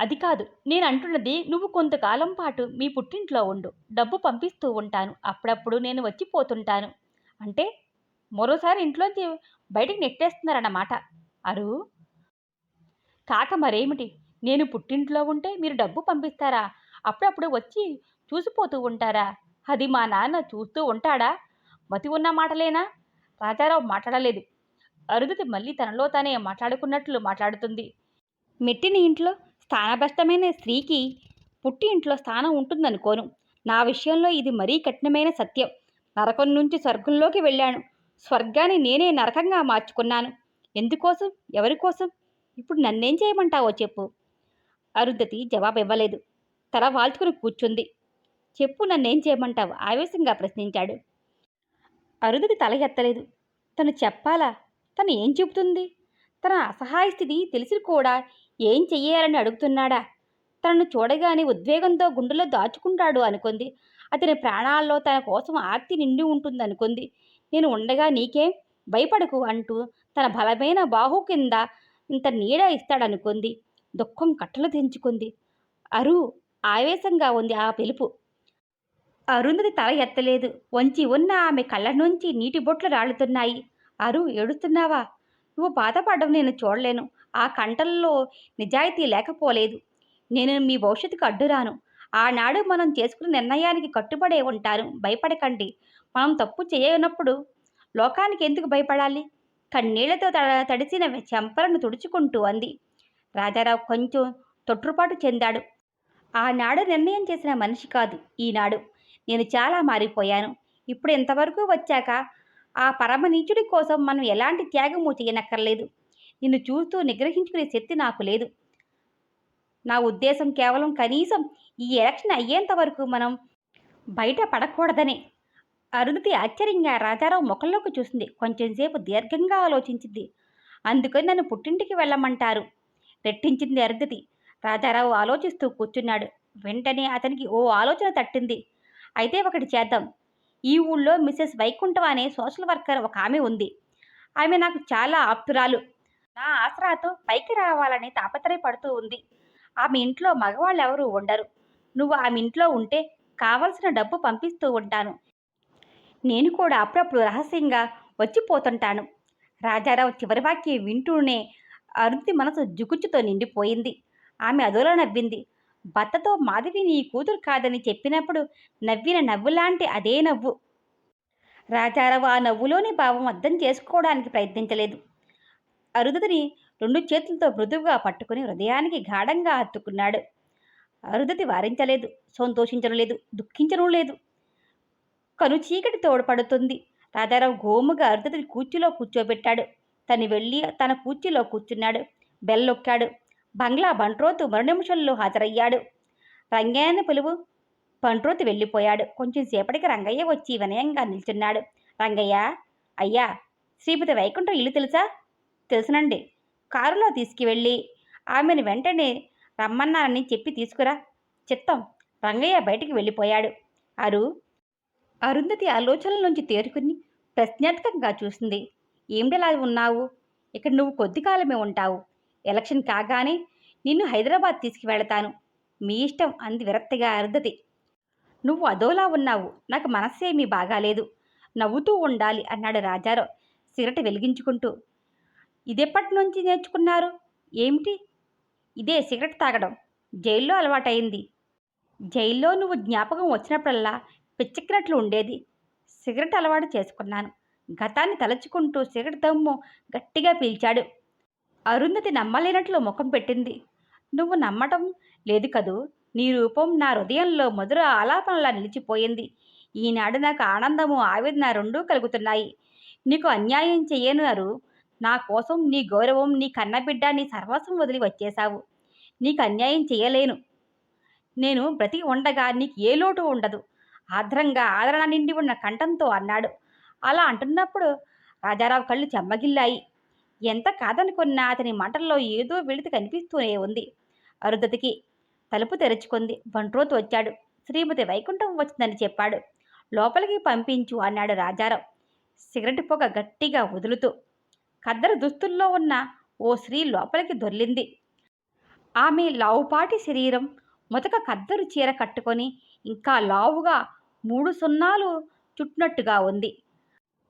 అది కాదు నేనంటున్నది, నువ్వు కొంతకాలం పాటు మీ పుట్టింట్లో ఉండు. డబ్బు పంపిస్తూ ఉంటాను. అప్పుడప్పుడు నేను వచ్చిపోతుంటాను. అంటే మరోసారి ఇంట్లోంచి బయటికి నెట్టేస్తున్నారన్నమాట. అరు కాక మరేమిటి? నేను పుట్టింట్లో ఉంటే మీరు డబ్బు పంపిస్తారా? అప్పుడప్పుడు వచ్చి చూసిపోతూ ఉంటారా? అది మా నాన్న చూస్తూ ఉంటాడా? మతి ఉన్న మాటలేనా? రాజారావు మాట్లాడలేదు. అరుంధతి మళ్ళీ తనలో తానే మాట్లాడుకున్నట్లు మాట్లాడుతుంది. మెట్టిన ఇంట్లో స్థానభ్రష్టమైన స్త్రీకి పుట్టి ఇంట్లో స్థానం ఉంటుందనుకోను. నా విషయంలో ఇది మరీ కఠినమైన సత్యం. నరకం నుంచి స్వర్గంలోకి వెళ్ళాను. స్వర్గాన్ని నేనే నరకంగా మార్చుకున్నాను. ఎందుకోసం? ఎవరి కోసం? ఇప్పుడు నన్నేం చేయమంటావో చెప్పు. అరుంధతి జవాబు ఇవ్వలేదు. తల వాల్చుకుని కూర్చుంది. చెప్పు, నన్నేం చేయమంటావు? ఆవేశంగా ప్రశ్నించాడు. అరుంధతి తల ఎత్తలేదు. తను చెప్పాలా? తను ఏం చెబుతుంది? తన అసహాయ స్థితి తెలిసి కూడా ఏం చెయ్యాలని అడుగుతున్నాడా? తనను చూడగానే ఉద్వేగంతో గుండెలో దాచుకుంటాడు అనుకుంది. అతని ప్రాణాల్లో తన కోసం ఆర్తి నిండి ఉంటుందనుకుంది. నేను ఉండగా నీకేం, భయపడకు అంటూ తన బలమైన బాహు కింద ఇంత నీడ ఇస్తాడనుకుంది. దుఃఖం కట్టలు తెంచుకుంది. అరు ఆవేశంగా ఉంది ఆ పిలుపు. అరుంధతి తల ఎత్తలేదు. వంచి ఉన్న ఆమె కళ్ళ నుంచి నీటి బొట్లు రాలుతున్నాయి. అరు ఏడుస్తున్నావా? నువ్వు బాధపడడం నేను చూడలేను. ఆ కంటల్లో నిజాయితీ లేకపోలేదు. నేను మీ భవిష్యత్తుకు అడ్డురాను. ఆనాడు మనం చేసుకున్న నిర్ణయానికి కట్టుబడే ఉంటాను. భయపడకండి. మనం తప్పు చేయనప్పుడు లోకానికి ఎందుకు భయపడాలి? కన్నీళ్లతో తడిసిన చెంపలను తుడుచుకుంటూ అంది. రాజారావు కొంచెం తొట్రుపాటు చెందాడు. ఆనాడు నిర్ణయం చేసిన మనిషి కాదు ఈనాడు. నేను చాలా మారిపోయాను. ఇప్పుడు ఇంతవరకు వచ్చాక ఆ పరమనీచుడి కోసం మనం ఎలాంటి త్యాగము చేయనక్కర్లేదు. నిన్ను చూస్తూ నిగ్రహించుకునే శక్తి నాకు లేదు. నా ఉద్దేశం కేవలం కనీసం ఈ ఎలక్షన్ అయ్యేంత వరకు మనం బయట పడకూడదనే. అరుంధతి ఆశ్చర్యంగా రాజారావు ముఖంలోకి చూసింది. కొంచెంసేపు దీర్ఘంగా ఆలోచించింది. అందుకని నన్ను పుట్టింటికి వెళ్ళమంటారు, రెట్టించింది అరుంధతి. రాజారావు ఆలోచిస్తూ కూర్చున్నాడు. వెంటనే అతనికి ఓ ఆలోచన తట్టింది. అయితే ఒకటి చేద్దాం. ఈ ఊళ్ళో మిసెస్ వైకుంఠం అనే సోషల్ వర్కర్ ఒక ఆమె ఉంది. ఆమె నాకు చాలా ఆప్తురాలు. నా ఆసరాతో పైకి రావాలని తాపత్రయపడుతూ ఉంది. ఆమె ఇంట్లో మగవాళ్ళు ఎవరూ ఉండరు. నువ్వు ఆమె ఇంట్లో ఉంటే కావలసిన డబ్బు పంపిస్తూ ఉంటాను. నేను కూడా అప్పుడప్పుడు రహస్యంగా వచ్చిపోతుంటాను. రాజారావు చివరి వాక్యం వింటూనే అరుంధతి మనసు జుగుచ్చుతో నిండిపోయింది. ఆమె అదోలా నవ్వింది. భర్తతో మాధవి నీ కూతురు కాదని చెప్పినప్పుడు నవ్విన నవ్వులాంటి అదే నవ్వు. రాజారావు ఆ నవ్వులోని భావం అర్థం చేసుకోవడానికి ప్రయత్నించలేదు. అరుంధతిని రెండు చేతులతో మృదువుగా పట్టుకుని హృదయానికి గాఢంగా హత్తుకున్నాడు. అరుంధతి వారించలేదు, సంతోషించడం లేదు, దుఃఖించడం లేదు. కను చీకటి తోడ్పడుతుంది. రాజారావు గోముగా అరుంధతిని కూర్చీలో కూర్చోబెట్టాడు. తను వెళ్ళి తన కూర్చీలో కూర్చున్నాడు. బెల్లొక్కాడు. బంగ్లా బంట్రోతు మరు నిమిషంలో హాజరయ్యాడు. రంగయ్యని పిలువు. బంట్రోతు వెళ్ళిపోయాడు. కొంచెం సేపటికి రంగయ్య వచ్చి వినయంగా నిల్చున్నాడు. రంగయ్య, అయ్యా, శ్రీపతి వైకుంఠం ఇల్లు తెలుసా? తెలుసునండి. కారులో తీసుకువెళ్ళి ఆమెను వెంటనే రమ్మన్నానని చెప్పి తీసుకురా. చిత్తం. రంగయ్య బయటికి వెళ్ళిపోయాడు. అరుంధతి ఆలోచనల నుంచి తేరుకుని ప్రశ్నార్థకంగా చూసింది. ఏమిటలా ఉన్నావు? ఇక్కడ నువ్వు కొద్ది కాలమే ఉంటావు. ఎలక్షన్ కాగానే నిన్ను హైదరాబాద్ తీసుకువెళతాను. మీ ఇష్టం అంది విరక్తిగా అరుంధతి. నువ్వు అదోలా ఉన్నావు. నాకు మనస్సేమీ బాగాలేదు. నవ్వుతూ ఉండాలి అన్నాడు రాజారావు సిగరెట్ వెలిగించుకుంటూ. ఇదెప్పటి నుంచి నేర్చుకున్నారు? ఏమిటి? ఇదే సిగరెట్ తాగడం. జైల్లో అలవాటైంది. జైల్లో నువ్వు జ్ఞాపకం వచ్చినప్పుడల్లా పిచ్చెక్కినట్లు ఉండేది. సిగరెట్ అలవాటు చేసుకున్నాను. గతాన్ని తలుచుకుంటూ సిగరెట్ దమ్ము గట్టిగా పీల్చాడు. అరుంధతి నమ్మలేనట్లు ముఖం పెట్టింది. నువ్వు నమ్మటం లేదు కదూ? నీ రూపం నా హృదయంలో మధుర ఆలాపనలా నిలిచిపోయింది. ఈనాడు నాకు ఆనందము, ఆవేదన రెండూ కలుగుతున్నాయి. నీకు అన్యాయం చెయ్యను అరు. నా కోసం నీ గౌరవం, నీ కన్నబిడ్డ, నీ సర్వస్వం వదిలి వచ్చేశావు. నీకు అన్యాయం చెయ్యలేను. నేను బ్రతికి ఉండగా నీకు ఏ లోటు ఉండదు. ఆర్ద్రంగా ఆదరణ నిండి ఉన్న కంఠంతో అన్నాడు. అలా అంటున్నప్పుడు రాజారావు కళ్ళు చెమ్మగిల్లాయి. ఎంత కాదనుకున్నా అతని మాటల్లో ఏదో వెలితి కనిపిస్తూనే ఉంది. అరుంధతికి తలుపు తెరుచుకుంది. బంట్రోతు వచ్చాడు. శ్రీమతి వైకుంఠం వచ్చిందని చెప్పాడు. లోపలికి పంపించు అన్నాడు రాజారావు సిగరెట్ పొగ గట్టిగా వదులుతూ. ఖద్దరు దుస్తుల్లో ఉన్న ఓ స్త్రీ లోపలికి దొర్లింది. ఆమె లావుపాటి శరీరం, మొదక ఖద్దరు చీర కట్టుకొని ఇంకా లావుగా 3 సున్నాలు చుట్టినట్టుగా ఉంది.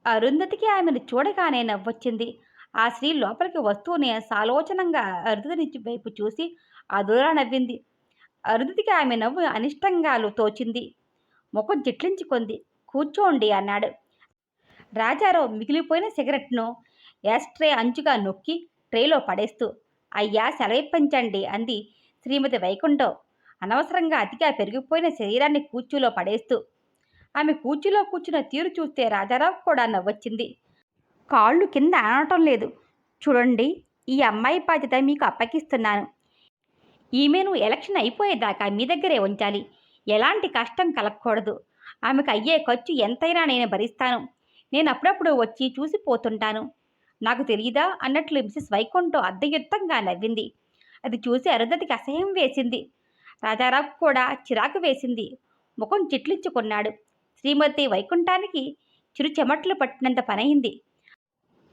అరుంధతికి ఆమెను చూడగానే నవ్వొచ్చింది. ఆ స్త్రీ లోపలికి వస్తూనే సాలోచనంగా అరుంధతి వైపు చూసి అదోలా నవ్వింది. అరుంధతికి ఆమె నవ్వు అనిష్టంగా తోచింది. ముఖం చిట్లించుకుంది. కూర్చోండి అన్నాడు. రాజారావు మిగిలిపోయిన సిగరెట్ను యాస్ట్రే అంచుగా నొక్కి ట్రేలో పడేస్తూ, అయ్యా సెలవిప్పించండి అంది శ్రీమతి వైకుంఠం అనవసరంగా అతిగా పెరిగిపోయిన శరీరాన్ని కూర్చులో పడేస్తూ. ఆమె కూర్చులో కూర్చున్న తీరు చూస్తే రాజారావు కూడా నవ్వొచ్చింది. కాళ్ళు కింద ఆనటం లేదు. చూడండి, ఈ అమ్మాయి బాధ్యత మీకు అప్పగిస్తున్నాను. ఈమెను ఎలక్షన్ అయిపోయేదాకా మీ దగ్గరే ఉంచాలి. ఎలాంటి కష్టం కలగకూడదు. ఆమెకు అయ్యే ఖర్చు ఎంతైనా నేను భరిస్తాను. నేను అప్పుడప్పుడు వచ్చి చూసిపోతుంటాను. నాకు తెలియదా అన్నట్లు మిసెస్ వైకుంఠం అర్ధయుక్తంగా నవ్వింది. అది చూసి అరుంధతికి అసహ్యం వేసింది. రాజారావు కూడా చిరాకు వేసింది. ముఖం చిట్లించుకున్నాడు. శ్రీమతి వైకుంఠానికి చిరు చెమట్లు పట్టినంత పనయింది.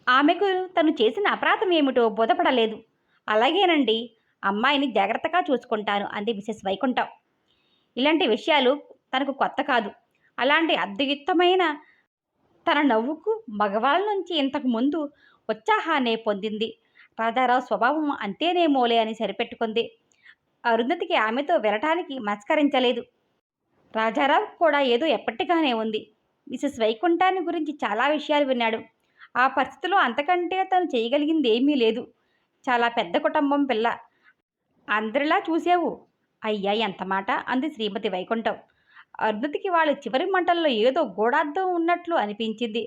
ఆమెకు తను చేసిన అపరాధం ఏమిటో బోధపడలేదు. అలాగేనండి, అమ్మాయిని జాగ్రత్తగా చూసుకుంటాను అంది మిసెస్ వైకుంఠం. ఇలాంటి విషయాలు తనకు కొత్త కాదు. అలాంటి అద్భుతమైన తన నవ్వుకు మగవాళ్ళ నుంచి ఇంతకు ముందు ఉత్సాహాన్నే పొందింది. రాజారావు స్వభావం అంతేనేమోలే అని సరిపెట్టుకుంది. అరుంధతికి ఆమెతో వెళ్ళటానికి మస్కరించలేదు. రాజారావు కూడా ఏదో ఎప్పటిగానే ఉంది. మిసెస్ వైకుంఠాన్ని గురించి చాలా విషయాలు విన్నాడు. ఆ పరిస్థితిలో అంతకంటే తను చేయగలిగింది ఏమీ లేదు. చాలా పెద్ద కుటుంబం పిల్ల. అందరిలా చూసావు. అయ్యా ఎంత మాట అంది శ్రీమతి వైకుంఠం. అరుంధతికి వాళ్ళ చివరి మంటల్లో ఏదో గూఢార్థం ఉన్నట్లు అనిపించింది.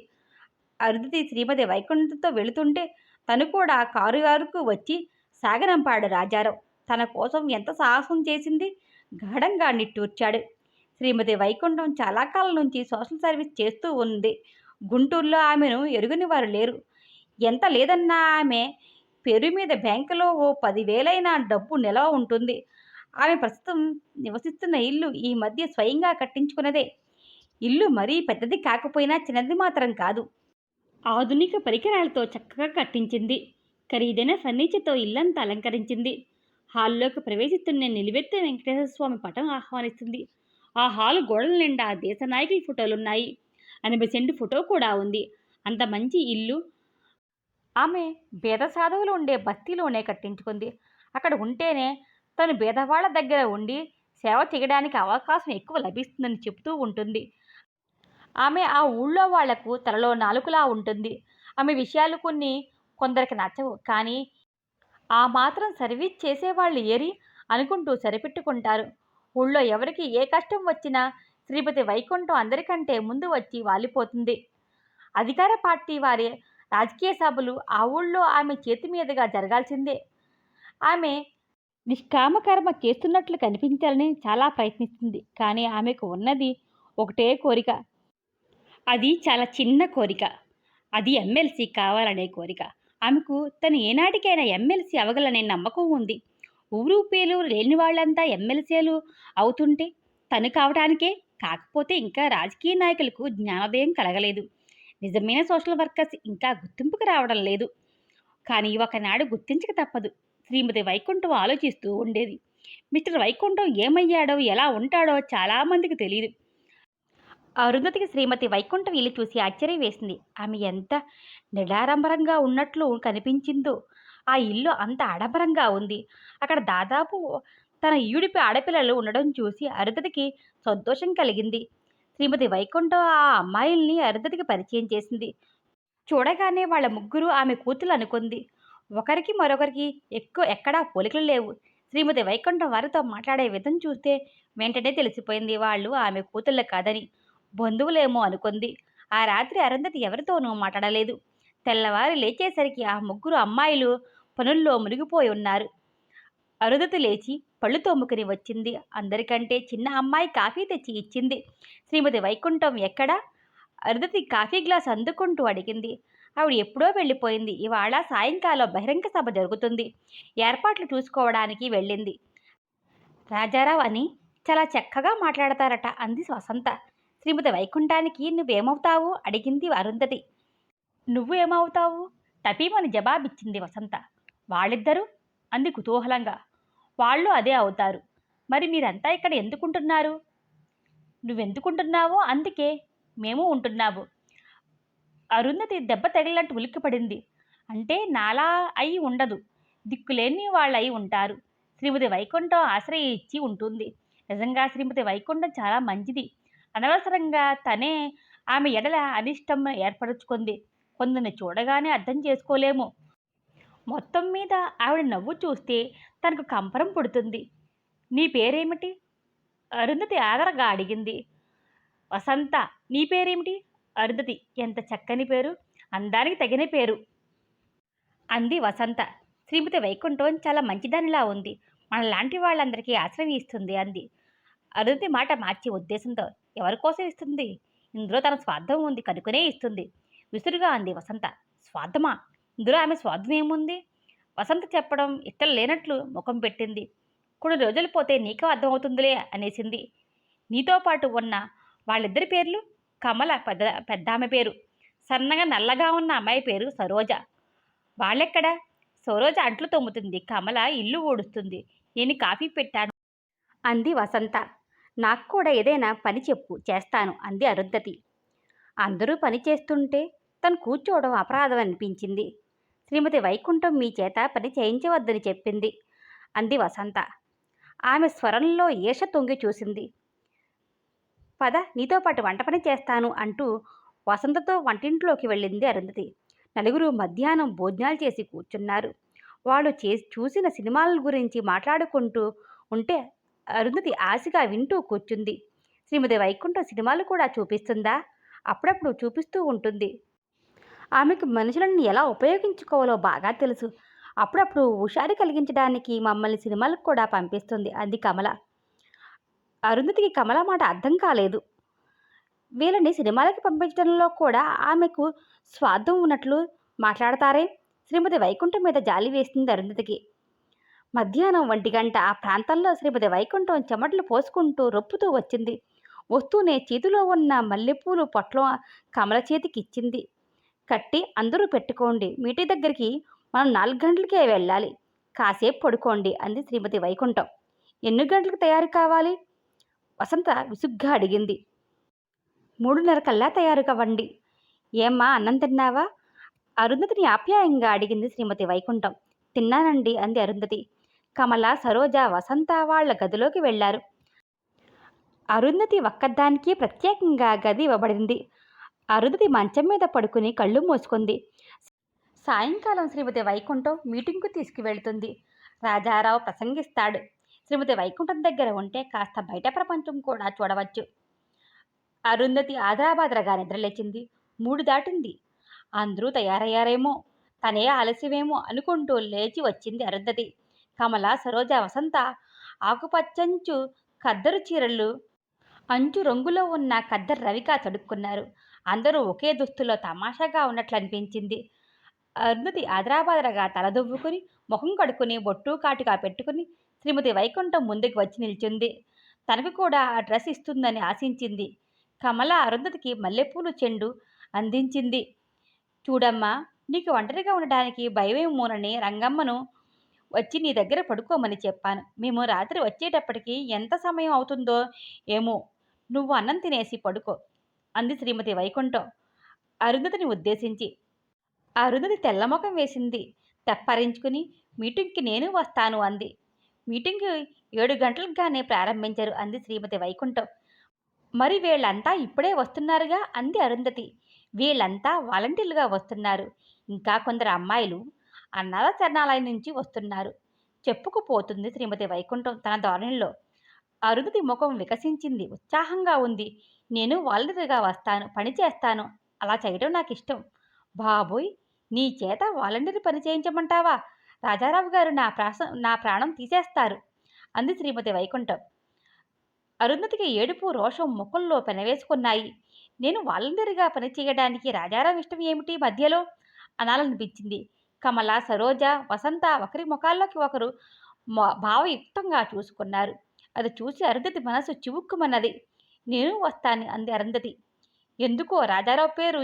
అరుంధతి శ్రీమతి వైకుంఠంతో వెళుతుంటే తను కూడా కారుకు వచ్చి సాగనంపాడు రాజారావు. తన కోసం ఎంత సాహసం చేసింది. గాఢంగా నిట్టూర్చాడు. శ్రీమతి వైకుంఠం చాలా కాలం నుంచి సోషల్ సర్వీస్ చేస్తూ ఉంది. గుంటూరులో ఆమెను ఎరుగని వారు లేరు. ఎంత లేదన్నా ఆమె పేరు మీద బ్యాంకులో ఓ 10,000 డబ్బు నిలవ ఉంటుంది. ఆమె ప్రస్తుతం నివసిస్తున్న ఇల్లు ఈ మధ్య స్వయంగా కట్టించుకున్నదే. ఇల్లు మరీ పెద్దది కాకపోయినా చిన్నది మాత్రం కాదు. ఆధునిక పరికరాలతో చక్కగా కట్టించింది. ఖరీదైన ఫర్నిచర్తో ఇల్లంతా అలంకరించింది. హాల్లోకి ప్రవేశిస్తున్న నిలువెత్తు వెంకటేశ్వర స్వామి పటం ఆహ్వానిస్తుంది. ఆ హాలు గోడల నిండా దేశ నాయకుల ఫోటోలున్నాయి. 80 సెంటు ఫోటో కూడా ఉంది. అంత మంచి ఇల్లు ఆమె బీద సాధువులు ఉండే బస్తీలోనే కట్టించుకుంది. అక్కడ ఉంటేనే తను బీదవాళ్ల దగ్గర ఉండి సేవ చేయడానికి అవకాశం ఎక్కువ లభిస్తుందని చెబుతూ ఉంటుంది. ఆమె ఆ ఊళ్ళో వాళ్లకు తలలో నాలుకలా ఉంటుంది. ఆమె విషయాలు కొందరికి నచ్చవు. కానీ ఆ మాత్రం సర్వీస్ చేసేవాళ్ళు ఏరి అనుకుంటూ సరిపెట్టుకుంటారు. ఊళ్ళో ఎవరికి ఏ కష్టం వచ్చినా శ్రీమతి వైకుంఠం అందరికంటే ముందు వచ్చి వాలిపోతుంది. అధికార పార్టీ వారి రాజకీయ సభలు ఆ ఊళ్ళో ఆమె చేతి మీదుగా జరగాల్సిందే. ఆమె నిష్కామకర్మ చేస్తున్నట్లు కనిపించాలని చాలా ప్రయత్నిస్తుంది. కానీ ఆమెకు ఉన్నది ఒకటే కోరిక. అది చాలా చిన్న కోరిక. అది ఎమ్మెల్సీ కావాలనే కోరిక. ఆమెకు తను ఏనాటికైనా ఎమ్మెల్సీ అవ్వగలనే నమ్మకం ఉంది. ఊరు పేలు లేని వాళ్ళంతా ఎమ్మెల్సీలు అవుతుంటే తను కావడానికే. కాకపోతే ఇంకా రాజకీయ నాయకులకు జ్ఞానోదయం కలగలేదు. నిజమైన సోషల్ వర్కర్స్ ఇంకా గుర్తింపుకు రావడం లేదు. కానీ ఒకనాడు గుర్తించక తప్పదు. శ్రీమతి వైకుంఠం ఆలోచిస్తూ ఉండేది. మిస్టర్ వైకుంఠం ఏమయ్యాడో ఎలా ఉంటాడో చాలామందికి తెలియదు. అరుంధతికి శ్రీమతి వైకుంఠం ఇల్లు చూసి ఆశ్చర్యం వేసింది. ఆమె ఎంత నిడారంబరంగా ఉన్నట్లు కనిపించిందో. ఆ ఇల్లు అంత ఆడంబరంగా ఉంది. అక్కడ దాదాపు తన ఈడుపి ఆడపిల్లలు ఉండడం చూసి అరుంధతికి సంతోషం కలిగింది. శ్రీమతి వైకుంఠం ఆ అమ్మాయిల్ని అరుంధతికి పరిచయం చేసింది. చూడగానే వాళ్ళ ముగ్గురు ఆమె కూతురు అనుకుంది. ఒకరికి మరొకరికి ఎక్కడా పోలికలు లేవు. శ్రీమతి వైకుంఠం వారితో మాట్లాడే విధం చూస్తే వెంటనే తెలిసిపోయింది వాళ్ళు ఆమె కూతుళ్ళ కాదని. బంధువులేమో అనుకుంది. ఆ రాత్రి అరుంధతి ఎవరితోనూ మాట్లాడలేదు. తెల్లవారి లేచేసరికి ఆ ముగ్గురు అమ్మాయిలు పనుల్లో మునిగిపోయి ఉన్నారు. అరుంధతి లేచి పళ్ళు తోముకుని వచ్చింది. అందరికంటే చిన్న అమ్మాయి కాఫీ తెచ్చి ఇచ్చింది. శ్రీమతి వైకుంఠం ఎక్కడా? అరుంధతి కాఫీ గ్లాస్ అందుకుంటూ అడిగింది. ఆవిడ ఎప్పుడో వెళ్ళిపోయింది. ఇవాళ సాయంకాలం బహిరంగ సభ జరుగుతుంది. ఏర్పాట్లు చూసుకోవడానికి వెళ్ళింది. రాజారావు అని చాలా చక్కగా మాట్లాడతారట అంది వసంత. శ్రీమతి వైకుంఠానికి నువ్వేమవుతావు అడిగింది అరుంధతి. నువ్వు ఏమవుతావు టపీమని జవాబిచ్చింది వసంత. వాళ్ళిద్దరూ అంది కుతూహలంగా. వాళ్ళు అదే అవుతారు. మరి మీరంతా ఇక్కడ ఎందుకుంటున్నారు? నువ్వెందుకుంటున్నావో అందుకే మేము ఉంటున్నావు. అరుంధతి దెబ్బ తగిలినట్టు ఉలిక్కిపడింది. అంటే నాలా అయి ఉండదు, దిక్కులేని వాళ్ళయి ఉంటారు. శ్రీమతి వైకుంఠం ఆశ్రయం ఇచ్చి ఉంటుంది. నిజంగా శ్రీమతి వైకుంఠం చాలా మంచిది. అనవసరంగా తనే ఆమె ఎడల అనిష్టం ఏర్పరచుకుంది. కొందరిని చూడగానే అర్థం చేసుకోలేము. మొత్తం మీద ఆవిడ నవ్వు చూస్తే తనకు కంపరం పుడుతుంది. నీ పేరేమిటి? అరుంధతి ఆదరగా అడిగింది. వసంత. నీ పేరేమిటి? అరుంధతి. ఎంత చక్కని పేరు, అందానికి తగిన పేరు అంది వసంత. శ్రీమతి వైకుంఠం చాలా మంచిదానిలా ఉంది. మనలాంటి వాళ్ళందరికీ ఆశ్రయం ఇస్తుంది అంది. అరుంధతి మాట మార్చి ఉద్దేశంతో, ఎవరి కోసం ఇస్తుంది? ఇందులో తన స్వార్థం ఉంది కనుకనే ఇస్తుంది విసురుగా అంది వసంత. స్వార్థమా? ఇందులో ఆమె స్వార్థం ఏముంది? వసంత చెప్పడం ఇష్టం లేనట్లు ముఖం పెట్టింది. కొన్ని రోజులు పోతే నీకు అర్థమవుతుందిలే అనేసింది. నీతో పాటు ఉన్న వాళ్ళిద్దరి పేర్లు? కమల పెద్దామె పేరు, సన్నగా నల్లగా ఉన్న అమ్మాయి పేరు సరోజ. వాళ్ళెక్కడా? సరోజ అంట్లు తోముతుంది, కమల ఇల్లు ఊడుస్తుంది. నేను కాఫీ పెట్టాను అంది వసంత. నాకు కూడా ఏదైనా పని చెప్పు, చేస్తాను అంది అరుంధతి. అందరూ పని చేస్తుంటే తను కూర్చోవడం అపరాధం అనిపించింది. శ్రీమతి వైకుంఠం మీ చేత పని చేయించవద్దని చెప్పింది అంది వసంత. ఆమె స్వరంలో ఈర్ష తొంగి చూసింది. పద, నీతో పాటు వంట పని చేస్తాను అంటూ వసంతతో వంటింట్లోకి వెళ్ళింది అరుంధతి. నలుగురు మధ్యాహ్నం భోజనాలు చేసి కూర్చున్నారు. వాళ్ళు చూసిన సినిమాల గురించి మాట్లాడుకుంటూ ఉంటే అరుంధతి ఆశగా వింటూ కూర్చుంది. శ్రీమతి వైకుంఠం సినిమాలు కూడా చూపిస్తుందా? అప్పుడప్పుడు చూపిస్తూ ఉంటుంది. ఆమెకు మనుషులను ఎలా ఉపయోగించుకోవాలో బాగా తెలుసు. అప్పుడప్పుడు హుషారు కలిగించడానికి మమ్మల్ని సినిమాలకు కూడా పంపిస్తుంది అంది కమల. అరుంధతికి కమల మాట అర్థం కాలేదు. వీళ్ళని సినిమాలకి పంపించడంలో కూడా ఆమెకు స్వార్థం ఉన్నట్లు మాట్లాడతారే? శ్రీమతి వైకుంఠం మీద జాలి వేసింది అరుంధతికి. మధ్యాహ్నం 1 గంట ఆ ప్రాంతంలో శ్రీమతి వైకుంఠం చెమటలు పోసుకుంటూ రొప్పుతూ వచ్చింది. వస్తూనే చేతిలో ఉన్న మల్లెపూలు పొట్లం కమల చేతికి ఇచ్చింది. కట్టి, అందరూ పెట్టుకోండి, మీటి దగ్గరికి మనం 4 గంటలకే వెళ్ళాలి, కాసేపు పడుకోండి అంది శ్రీమతి వైకుంఠం. ఎన్ని గంటలకు తయారు కావాలి? వసంత విసుగ్గా అడిగింది. 3:30 కల్లా తయారు కావండి. ఏమ్మా, అన్నం తిన్నావా? అరుంధతిని ఆప్యాయంగా అడిగింది శ్రీమతి వైకుంఠం. తిన్నానండి అంది అరుంధతి. కమల, సరోజ, వసంత వాళ్ళ గదిలోకి వెళ్లారు. అరుంధతి ఒక్కదానికి ప్రత్యేకంగా గది ఇవ్వబడింది. అరుంధతి మంచం మీద పడుకుని కళ్ళు మూసుకుంది. సాయంకాలం శ్రీమతి వైకుంఠం మీటింగ్కు తీసుకువెళ్తుంది. రాజారావు ప్రసంగిస్తాడు. శ్రీమతి వైకుంఠం దగ్గర ఉంటే కాస్త బయట ప్రపంచం కూడా చూడవచ్చు. అరుంధతి ఆదరాబాదరగా నిద్రలేచింది. 3 దాటింది. అందరూ తయారయ్యారేమో, తనే ఆలస్యమేమో అనుకుంటూ లేచి వచ్చింది అరుంధతి. కమల, సరోజ, వసంత ఆకుపచ్చంచు ఖద్దరు చీరలు, అంచు రంగులో ఉన్న ఖద్దరు రవిక తొడుక్కున్నారు. అందరూ ఒకే దుస్తులో తమాషాగా ఉన్నట్లు అనిపించింది. అరుంధతి ఆదరాబాదరగా తలదువ్వుకుని, ముఖం కడుక్కుని, బొట్టు కాటుగా పెట్టుకుని శ్రీమతి వైకుంఠం ముందుకు వచ్చి నిల్చుంది. తనకు కూడా ఆ డ్రెస్ ఇస్తుందని ఆశించింది. కమల అరుంధతికి మల్లెపూలు చెండు అందించింది. చూడమ్మా, నీకు ఒంటరిగా ఉండడానికి భయమేమోనని రంగమ్మను వచ్చి నీ దగ్గర పడుకోమని చెప్పాను. మేము రాత్రి వచ్చేటప్పటికి ఎంత సమయం అవుతుందో ఏమో, నువ్వు అన్నం తినేసి పడుకో అంది శ్రీమతి వైకుంఠం అరుంధతిని ఉద్దేశించి. అరుంధతి తెల్లముఖం వేసింది. తెప్పరించుకుని, మీటింగ్కి నేను వస్తాను అంది. మీటింగ్ 7 గంటలకుగానే ప్రారంభించారు అంది శ్రీమతి వైకుంఠం. మరి వీళ్ళంతా ఇప్పుడే వస్తున్నారుగా అంది అరుంధతి. వీళ్ళంతా వాలంటీర్లుగా వస్తున్నారు. ఇంకా కొందరు అమ్మాయిలు అనాథ శరణాలయం నుంచి వస్తున్నారు చెప్పుకుపోతుంది శ్రీమతి వైకుంఠం తన ధోరణిలో. అరుంధతి ముఖం వికసించింది. ఉత్సాహంగా ఉంది. నేను వాలంటీర్గా వస్తాను, పని చేస్తాను. అలా చేయడం నాకు ఇష్టం. బాబోయ్, నీ చేత వాలంటీర్ పని చేయించమంటావా? రాజారావు గారు నా ప్రాణం తీసేస్తారు అంది శ్రీమతి వైకుంఠం. అరుంధతికి ఏడుపు, రోషం ముఖంలో పెనవేసుకున్నాయి. నేను వాలంటీర్గా పనిచేయడానికి రాజారావు ఇష్టం ఏమిటి మధ్యలో అనాలనిపించింది. కమల, సరోజ, వసంత ఒకరి ముఖాల్లోకి ఒకరు భావయుక్తంగా చూసుకున్నారు. అది చూసి అరుంధతి మనసు చివుక్కుమన్నది. నేను వస్తాను అంది అరుంధతి. ఎందుకో రాజారావు పేరు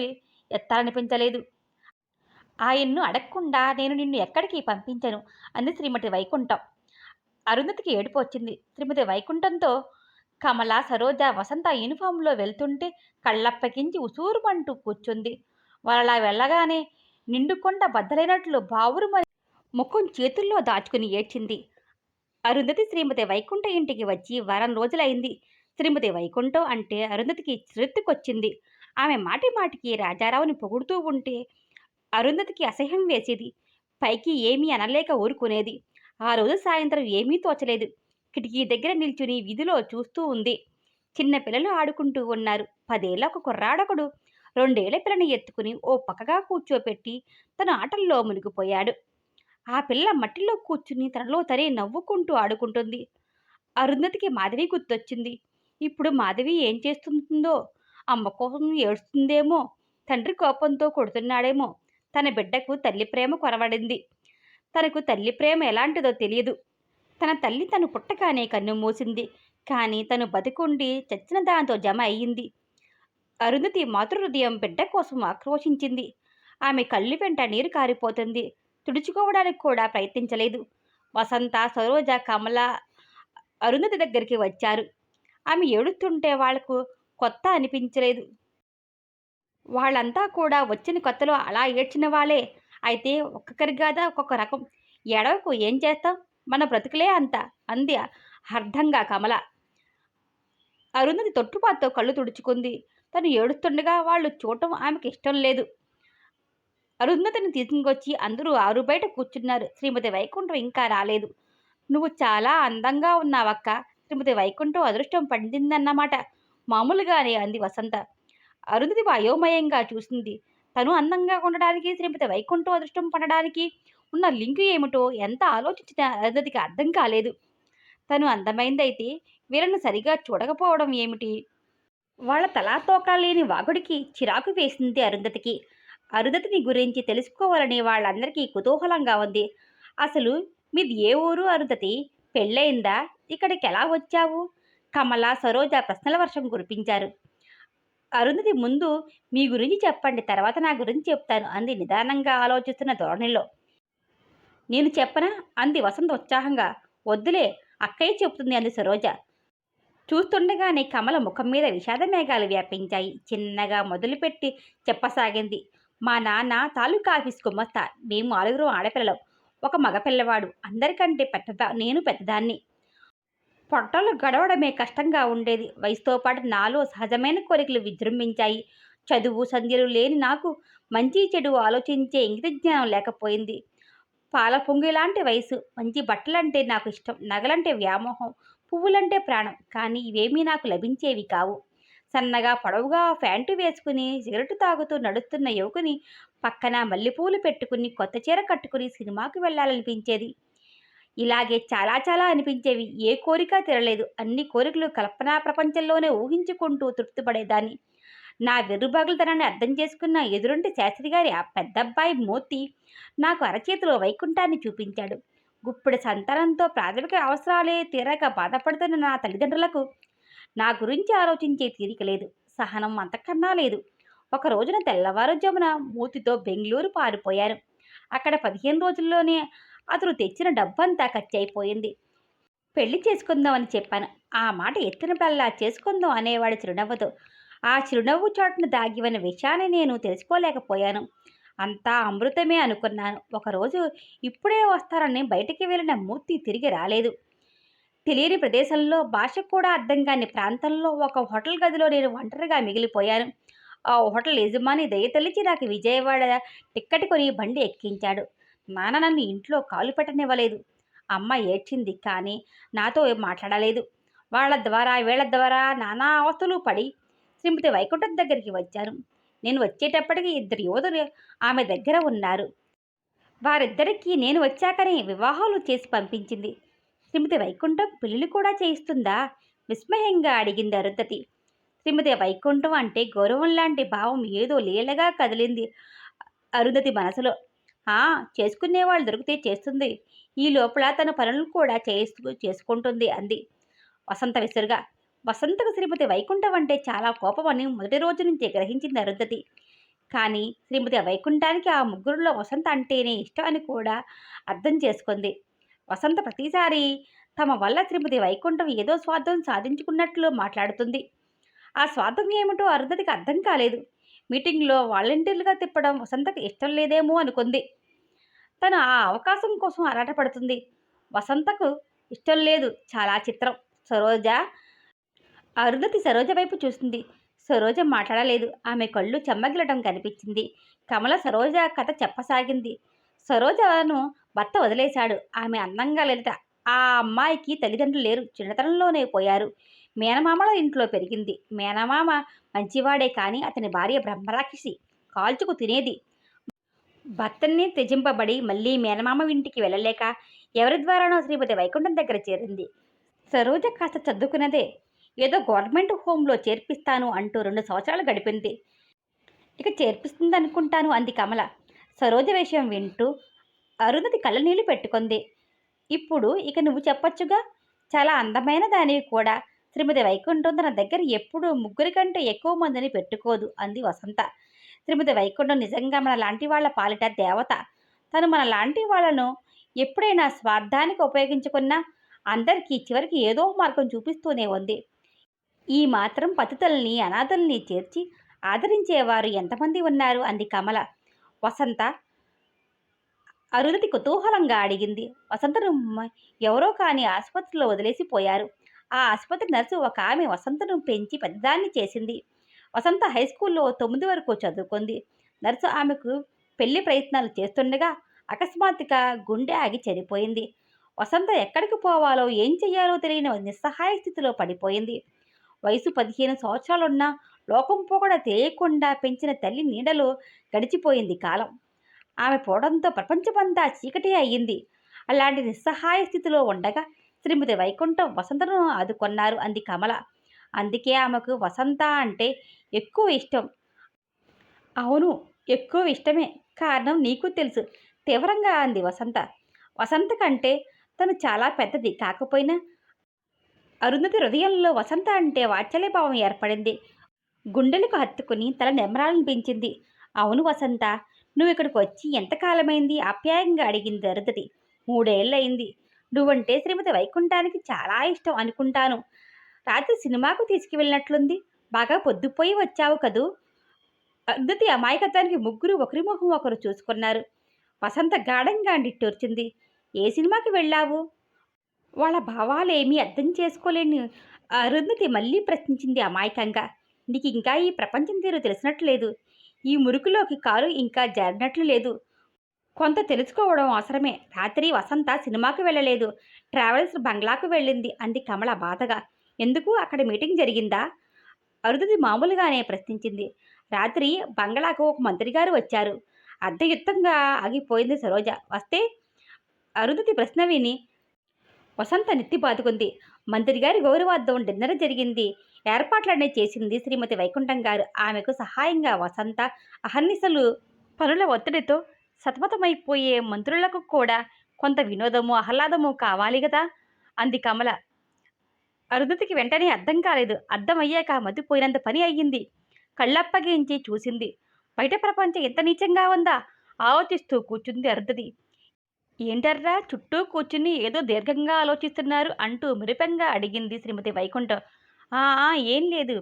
ఎత్తాలనిపించలేదు. ఆయన్ను అడగకుండా నేను నిన్ను ఎక్కడికి పంపించను అంది శ్రీమతి వైకుంఠం. అరుంధతికి ఏడుపు వచ్చింది. శ్రీమతి వైకుంఠంతో కమల, సరోజ, వసంత యూనిఫాంలో వెళ్తుంటే కళ్ళప్పగించి ఉసూరుమంటూ కూర్చుంది. వాళ్ళలా వెళ్ళగానే నిండుకొండ బద్దలైనట్లు బావురుమని ముఖం చేతుల్లో దాచుకుని ఏడ్చింది. అరుంధతి శ్రీమతి వైకుంఠ ఇంటికి వచ్చి వారం రోజులైంది. శ్రీమతి వైకుంఠం అంటే అరుంధతికి చిరెత్తుకొచ్చింది. ఆమె మాటి మాటికి రాజారావుని పొగుడుతూ ఉంటే అరుంధతికి అసహ్యం వేసేది. పైకి ఏమీ అనలేక ఊరుకునేది. ఆ రోజు సాయంత్రం ఏమీ తోచలేదు. కిటికీ దగ్గర నిల్చుని వీధిలో చూస్తూ ఉంది. చిన్న పిల్లలు ఆడుకుంటూ ఉన్నారు. 10 ఏళ్ల ఒక కుర్రాడొకడు 2 ఏళ్ల పిల్లని ఎత్తుకుని ఓ పక్కగా కూర్చోపెట్టి తన ఆటల్లో మునిగిపోయాడు. ఆ పిల్ల మట్టిలో కూర్చుని తనలో తనే నవ్వుకుంటూ ఆడుకుంటుంది. అరుంధతికి మాధవి గుర్తొచ్చింది. ఇప్పుడు మాధవి ఏం చేస్తుందో? అమ్మ కోసం ఏడుస్తుందేమో, తండ్రి కోపంతో కొడుతున్నాడేమో. తన బిడ్డకు తల్లి ప్రేమ కొరవడింది. తనకు తల్లి ప్రేమ ఎలాంటిదో తెలియదు. తన తల్లి తను పుట్టగానే కన్ను మూసింది. కానీ తను బతికుండి చచ్చిన దాంతో జమ అయ్యింది. అరుంధతి మాతృహృదయం బిడ్డ కోసం ఆక్రోశించింది. ఆమె కళ్ళు వెంట నీరు కారిపోతుంది. తుడుచుకోవడానికి కూడా ప్రయత్నించలేదు. వసంత, సరోజ, కమల అరుంధతి దగ్గరికి వచ్చారు. ఆమె ఏడుస్తుంటే వాళ్లకు కొత్త అనిపించలేదు. వాళ్ళంతా కూడా వచ్చిన కొత్తలో అలా ఏడ్చిన వాళ్ళే. అయితే ఒక్కొక్కరిగాదా ఒక్కొక్క రకం. ఏడవకు, ఏం చేస్తాం, మన బ్రతుకులే అంత అంది అర్థంగా కమల. అరుంధతి తొట్టుపాటుతో కళ్ళు తుడుచుకుంది. తను ఏడుస్తుండగా వాళ్ళు చూడటం ఆమెకి ఇష్టం లేదు. అరుంధతిని తీసుకొచ్చి అందరూ ఆరు బయట కూర్చున్నారు. శ్రీమతి వైకుంఠం ఇంకా రాలేదు. నువ్వు చాలా అందంగా ఉన్నావక్క. శ్రీమతి వైకుంఠం అదృష్టం పండిందన్నమాట. మామూలుగానే అంది వసంత. అరుంధతి అయోమయంగా చూసింది. తను అందంగా ఉండడానికి శ్రీమతి వైకుంఠం అదృష్టం పడడానికి ఉన్న లింకు ఏమిటో ఎంత ఆలోచించినా అరుంధతికి అర్థం కాలేదు. తను అందమైందైతే వీళ్ళను సరిగా చూడకపోవడం ఏమిటి? వాళ్ళ తలాతోకా లేని వాగుడికి చిరాకు వేసింది అరుంధతికి. అరుంధతిని గురించి తెలుసుకోవాలని వాళ్ళందరికీ కుతూహలంగా ఉంది. అసలు మీది ఏ ఊరు అరుంధతి? పెళ్ళయిందా? ఇక్కడికి ఎలా వచ్చావు? కమల, సరోజ ప్రశ్నల వర్షం కురిపించారు. అరుంధతి ముందు మీ గురించి చెప్పండి, తర్వాత నా గురించి చెప్తాను అంది నిదానంగా ఆలోచిస్తున్న ధోరణిలో. నేను చెప్పనా అంది వసంత ఉత్సాహంగా. వద్దులే, అక్కయ్య చెప్తుంది అంది సరోజ. చూస్తుండగానే కమల ముఖం మీద విషాద మేఘాలు వ్యాపించాయి. చిన్నగా మొదలుపెట్టి చెప్పసాగింది. మా నాన్న తాలూకా ఆఫీస్ గుమస్తా. మేము 6 ఆడపిల్లలం, ఒక మగపిల్లవాడు. అందరికంటే నేను పెద్దదాన్ని. పొట్టలు గడవడమే కష్టంగా ఉండేది. వయసుతో పాటు నాలో సహజమైన కోరికలు విజృంభించాయి. చదువు సంధ్యలు లేని నాకు మంచి చెడు ఆలోచించే ఇంగిత జ్ఞానం లేకపోయింది. పాల పొంగిలాంటి వయసు. మంచి బట్టలంటే నాకు ఇష్టం, నగలంటే వ్యామోహం, పువ్వులంటే ప్రాణం. కానీ ఇవేమీ నాకు లభించేవి కావు. సన్నగా పొడవుగా ప్యాంటు వేసుకుని సిగరెట్ తాగుతూ నడుస్తున్న యువకుని పక్కన మల్లెపూలు పెట్టుకుని కొత్త చీర కట్టుకుని సినిమాకు వెళ్ళాలనిపించేది. ఇలాగే చాలా చాలా అనిపించేవి. ఏ కోరిక తీరలేదు. అన్ని కోరికలు కల్పనా ప్రపంచంలోనే ఊహించుకుంటూ తృప్తిపడేదాన్ని. నా వెర్రుబాగులతనాన్ని అర్థం చేసుకున్న ఎదురుంటి శాస్త్రిగారి ఆ పెద్దబ్బాయి మూర్తి నాకు అరచేతిలో వైకుంఠాన్ని చూపించాడు. గుప్పెడు సంతానంతో ప్రాథమిక అవసరాలే తీరక బాధపడుతున్న నా తల్లిదండ్రులకు నా గురించి ఆలోచించే తీరిక లేదు. సహనం అంతకన్నా లేదు. ఒక రోజున తెల్లవారుజామున మూర్తితో బెంగళూరు పారిపోయాను. అక్కడ 15 రోజుల్లోనే అతను తెచ్చిన డబ్బంతా ఖర్చయిపోయింది. పెళ్లి చేసుకుందామని చెప్పాను. ఆ మాట ఎత్తినప్పుడల్లా చేసుకుందాం అనేవాడు చిరునవ్వుతో. ఆ చిరునవ్వు చాటున దాగి ఉన్న విషయాన్ని నేను తెలుసుకోలేకపోయాను. అంతా అమృతమే అనుకున్నాను. ఒకరోజు ఇప్పుడే వస్తానని బయటికి వెళ్ళిన మూర్తి తిరిగి రాలేదు. తెలియని ప్రదేశంలో, భాష కూడా అర్థం కాని ప్రాంతంలో ఒక హోటల్ గదిలో నేను ఒంటరిగా మిగిలిపోయాను. ఆ హోటల్ యజమాని దయతలిచి నాకు విజయవాడ టిక్కెట్ కొని బండి ఎక్కించాడు. నాన్న నన్ను ఇంట్లో కాలు పెట్టనివ్వలేదు. అమ్మ ఏడ్చింది, కానీ నాతో మాట్లాడలేదు. వాళ్ళ ద్వారా వీళ్ళ ద్వారా నానా అవస్థలు పడి శ్రీమతి వైకుంఠం దగ్గరికి వచ్చాను. నేను వచ్చేటప్పటికి 2 యువతులు ఆమె దగ్గర ఉన్నారు. వారిద్దరికీ నేను వచ్చాకనే వివాహాలు చేసి పంపించింది. శ్రీమతి వైకుంఠం పెళ్లిళ్ళు కూడా చేయిస్తుందా? విస్మయంగా అడిగింది అరుంధతి. శ్రీమతి వైకుంఠం అంటే గౌరవం లాంటి భావం ఏదో లీలగా కదిలింది అరుంధతి మనసులో. చేసుకునేవాళ్ళు దొరికితే చేస్తుంది. ఈ లోపల తన పనులు కూడా చేసుకుంటుంది అంది. వసంత విసురుగా. వసంతకు శ్రీమతి వైకుంఠం అంటే చాలా కోపమని మొదటి రోజు నుంచే గ్రహించింది అరుంధతి. కానీ శ్రీమతి వైకుంఠానికి ఆ ముగ్గురిలో వసంత అంటేనే ఇష్టం అని కూడా అర్థం చేసుకుంది. వసంత ప్రతిసారి తమ వల్ల శ్రీమతి వైకుంఠం ఏదో స్వార్థం సాధించుకున్నట్లు మాట్లాడుతుంది. ఆ స్వార్థం ఏమిటో అరుంధతికి అర్థం కాలేదు. మీటింగ్లో వాలంటీర్లుగా తిప్పడం వసంతకు ఇష్టం లేదేమో అనుకుంది. తను ఆ అవకాశం కోసం ఆరాటపడుతుంది. వసంతకు ఇష్టం లేదు. చాలా చిత్రం. సరోజ అరుంధతి సరోజ వైపు చూసింది. సరోజ మాట్లాడలేదు. ఆమె కళ్ళు చెమ్మగిలటం కనిపించింది. కమల సరోజ కథ చెప్పసాగింది. సరోజను భర్త వదిలేశాడు. ఆమె అందంగా లలిత. ఆ అమ్మాయికి తల్లిదండ్రులు లేరు. చిన్నతనంలోనే పోయారు. మేనమామల ఇంట్లో పెరిగింది. మేనమామ మంచివాడే కానీ అతని భార్య బ్రహ్మరాక్షసి. కాల్చుకు తినేది. భర్తని త్యజింపబడి మళ్ళీ మేనమామ ఇంటికి వెళ్ళలేక ఎవరి ద్వారానో శ్రీమతి వైకుంఠం దగ్గర చేరింది. సరోజ కాస్త చదువుకున్నదే. ఏదో గవర్నమెంట్ హోంలో చేర్పిస్తాను అంటూ 2 సంవత్సరాలు గడిపింది. ఇక చేర్పిస్తుందనుకుంటాను అంది కమల. సరోజ విషయం వింటూ అరుంధతి కళ్ళనీళ్లు పెట్టుకుంది. ఇప్పుడు ఇక నువ్వు చెప్పొచ్చుగా. చాలా అందమైన దానివి కూడా. శ్రీమతి వైకుంఠం తన దగ్గర ఎప్పుడూ 3 కంటే ఎక్కువ మందిని పెట్టుకోదు అంది వసంత. శ్రీమతి వైకుంఠం నిజంగా మన లాంటి వాళ్ళ పాలిట దేవత. తను మన లాంటి వాళ్లను ఎప్పుడైనా స్వార్థానికి ఉపయోగించుకున్నా అందరికీ చివరికి ఏదో మార్గం చూపిస్తూనే ఉంది. ఈ మాత్రం పతితుల్ని అనాథల్ని చేర్చి ఆదరించేవారు ఎంతమంది ఉన్నారు అంది కమల. వసంత అరుంధతి కుతూహలంగా అడిగింది. వసంతను ఎవరో కాని ఆసుపత్రిలో వదిలేసిపోయారు. ఆ ఆసుపత్రి నర్సు ఒక ఆమె వసంతను పెంచి పెద్దదాన్ని చేసింది. వసంత హైస్కూల్లో 9 వరకు చదువుకుంది. నర్సు ఆమెకు పెళ్లి ప్రయత్నాలు చేస్తుండగా అకస్మాత్తుగా గుండె ఆగి చనిపోయింది. వసంత ఎక్కడికి పోవాలో ఏం చెయ్యాలో తెలియని నిస్సహాయ స్థితిలో పడిపోయింది. వయసు 15 సంవత్సరాలున్నా లోకం పోకడ తెలియకుండా పెంచిన తల్లి నీడలో గడిచిపోయింది కాలం. ఆమె పోవడంతో ప్రపంచమంతా చీకటి అయ్యింది. అలాంటి నిస్సహాయ స్థితిలో ఉండగా శ్రీమతి వైకుంఠం వసంతను ఆదుకొన్నారు అంది కమల. అందుకే ఆమెకు వసంత అంటే ఎక్కువ ఇష్టం. అవును, ఎక్కువ ఇష్టమే. కారణం నీకు తెలుసు తీవ్రంగా అంది వసంత. వసంత కంటే తను చాలా పెద్దది కాకపోయినా అరుంధతి హృదయంలో వసంత అంటే వాత్సల్యభావం ఏర్పడింది. గుండెలకు హత్తుకుని తల నెమరాలనిపించింది. అవును వసంత, నువ్వు ఇక్కడికి వచ్చి ఎంతకాలమైంది ఆప్యాయంగా అడిగింది అరుంధతి. 3 ఏళ్ళయింది. నువ్వంటే శ్రీమతి వైకుంఠానికి చాలా ఇష్టం అనుకుంటాను. రాత్రి సినిమాకు తీసుకువెళ్ళినట్లుంది. బాగా పొద్దుపోయి వచ్చావు కదూ. అరుంధతి అమాయకత్వానికి ముగ్గురు ఒకరి మొహం ఒకరు చూసుకున్నారు. వసంత గాఢంగా నిట్టూర్చింది. ఏ సినిమాకి వెళ్ళావు? వాళ్ళ భావాలేమీ అర్థం చేసుకోలేని అరుంధతి మళ్ళీ ప్రశ్నించింది అమాయకంగా. నీకు ఇంకా ఈ ప్రపంచం తీరు తెలిసినట్లు లేదు. ఈ మురుకులోకి కాలు ఇంకా జారినట్లు లేదు. కొంత తెలుసుకోవడం అవసరమే. రాత్రి వసంత సినిమాకు వెళ్ళలేదు. ట్రావెల్స్ బంగ్లాకు వెళ్ళింది అంది కమల బాధగా. ఎందుకు? అక్కడ మీటింగ్ జరిగిందా? అరుంధతి మామూలుగానే ప్రశ్నించింది. రాత్రి బంగ్లాకు ఒక మంత్రిగారు వచ్చారు. అర్ధయుక్తంగా ఆగిపోయింది సరోజ. వస్తే? అరుంధతి ప్రశ్న విని వసంత నెత్తి బాదుకుంది. మంత్రిగారి గౌరవార్థం డిన్నర్ జరిగింది. ఏర్పాట్లనే చేసింది శ్రీమతి వైకుంఠం గారు. ఆమెకు సహాయంగా వసంత అహర్నిశలు పనుల ఒత్తిడితో సతమతమైపోయే మంత్రులకు కూడా కొంత వినోదము ఆహ్లాదము కావాలి కదా అంది కమల. అరుంధతికి వెంటనే అర్థం కాలేదు. అర్థమయ్యాక మతిపోయినంత పని అయ్యింది. కళ్ళప్పగించి చూసింది. బయట ప్రపంచం ఎంత నీచంగా ఉందా ఆలోచిస్తూ కూర్చుంది అరుంధతి. ఏంటర్రా చుట్టూ కూర్చుని ఏదో దీర్ఘంగా ఆలోచిస్తున్నారు అంటూ మురిపెంగా అడిగింది శ్రీమతి వైకుంఠం. ఏం లేదు.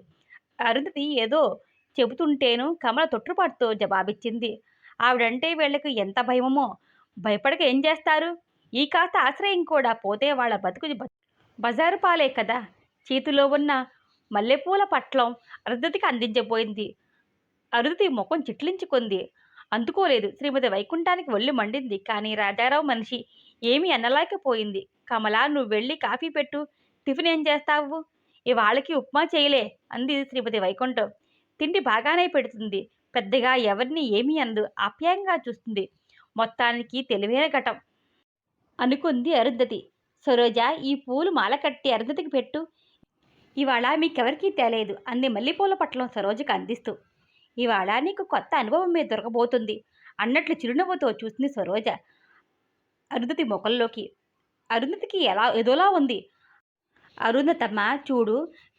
అరుంధతి ఏదో చెబుతుంటేను కమల తొట్టుపాటుతో జవాబిచ్చింది. ఆవిడంటే వీళ్లకు ఎంత భయమో. భయపడక ఏం చేస్తారు? ఈ కాస్త ఆశ్రయం కూడా పోతే వాళ్ళ బతుకు బజారు పాలే కదా. చేతిలో ఉన్న మల్లెపూల పట్లం అరుంధతికి అందించబోయింది. అరుంధతి ముఖం చిట్లించుకుంది. అందుకోలేదు. శ్రీమతి వైకుంఠానికి ఒళ్ళు మండింది. కానీ రాజారావు మనిషి ఏమీ అనలేకపోయింది. కమలా, నువ్వు వెళ్ళి కాఫీ పెట్టు. టిఫిన్ ఏం చేస్తావు? ఇవాళకి ఉప్మా చేయలే అంది శ్రీమతి వైకుంఠం. తిండి బాగానే పెడుతుంది. పెద్దగా ఎవరిని ఏమీ అనదు. ఆప్యాయంగా చూస్తుంది. మొత్తానికి తెలివైన ఘటం అనుకుంది అరుంధతి. సరోజ, ఈ పూలు మాల కట్టి అరుంధతికి పెట్టు. ఇవాళ మీకెవరికీ తేలేదు అంది మల్లెపూల పట్లం సరోజకు అందిస్తూ. ఇవాళ నీకు కొత్త అనుభవమే దొరకబోతుంది అన్నట్లు చిరునవ్వుతో చూసింది సరోజ అరుంధతి ముఖంలోకి. అరుంధతికి ఏదోలా ఉంది. అరుంధతమ్మ చూడు,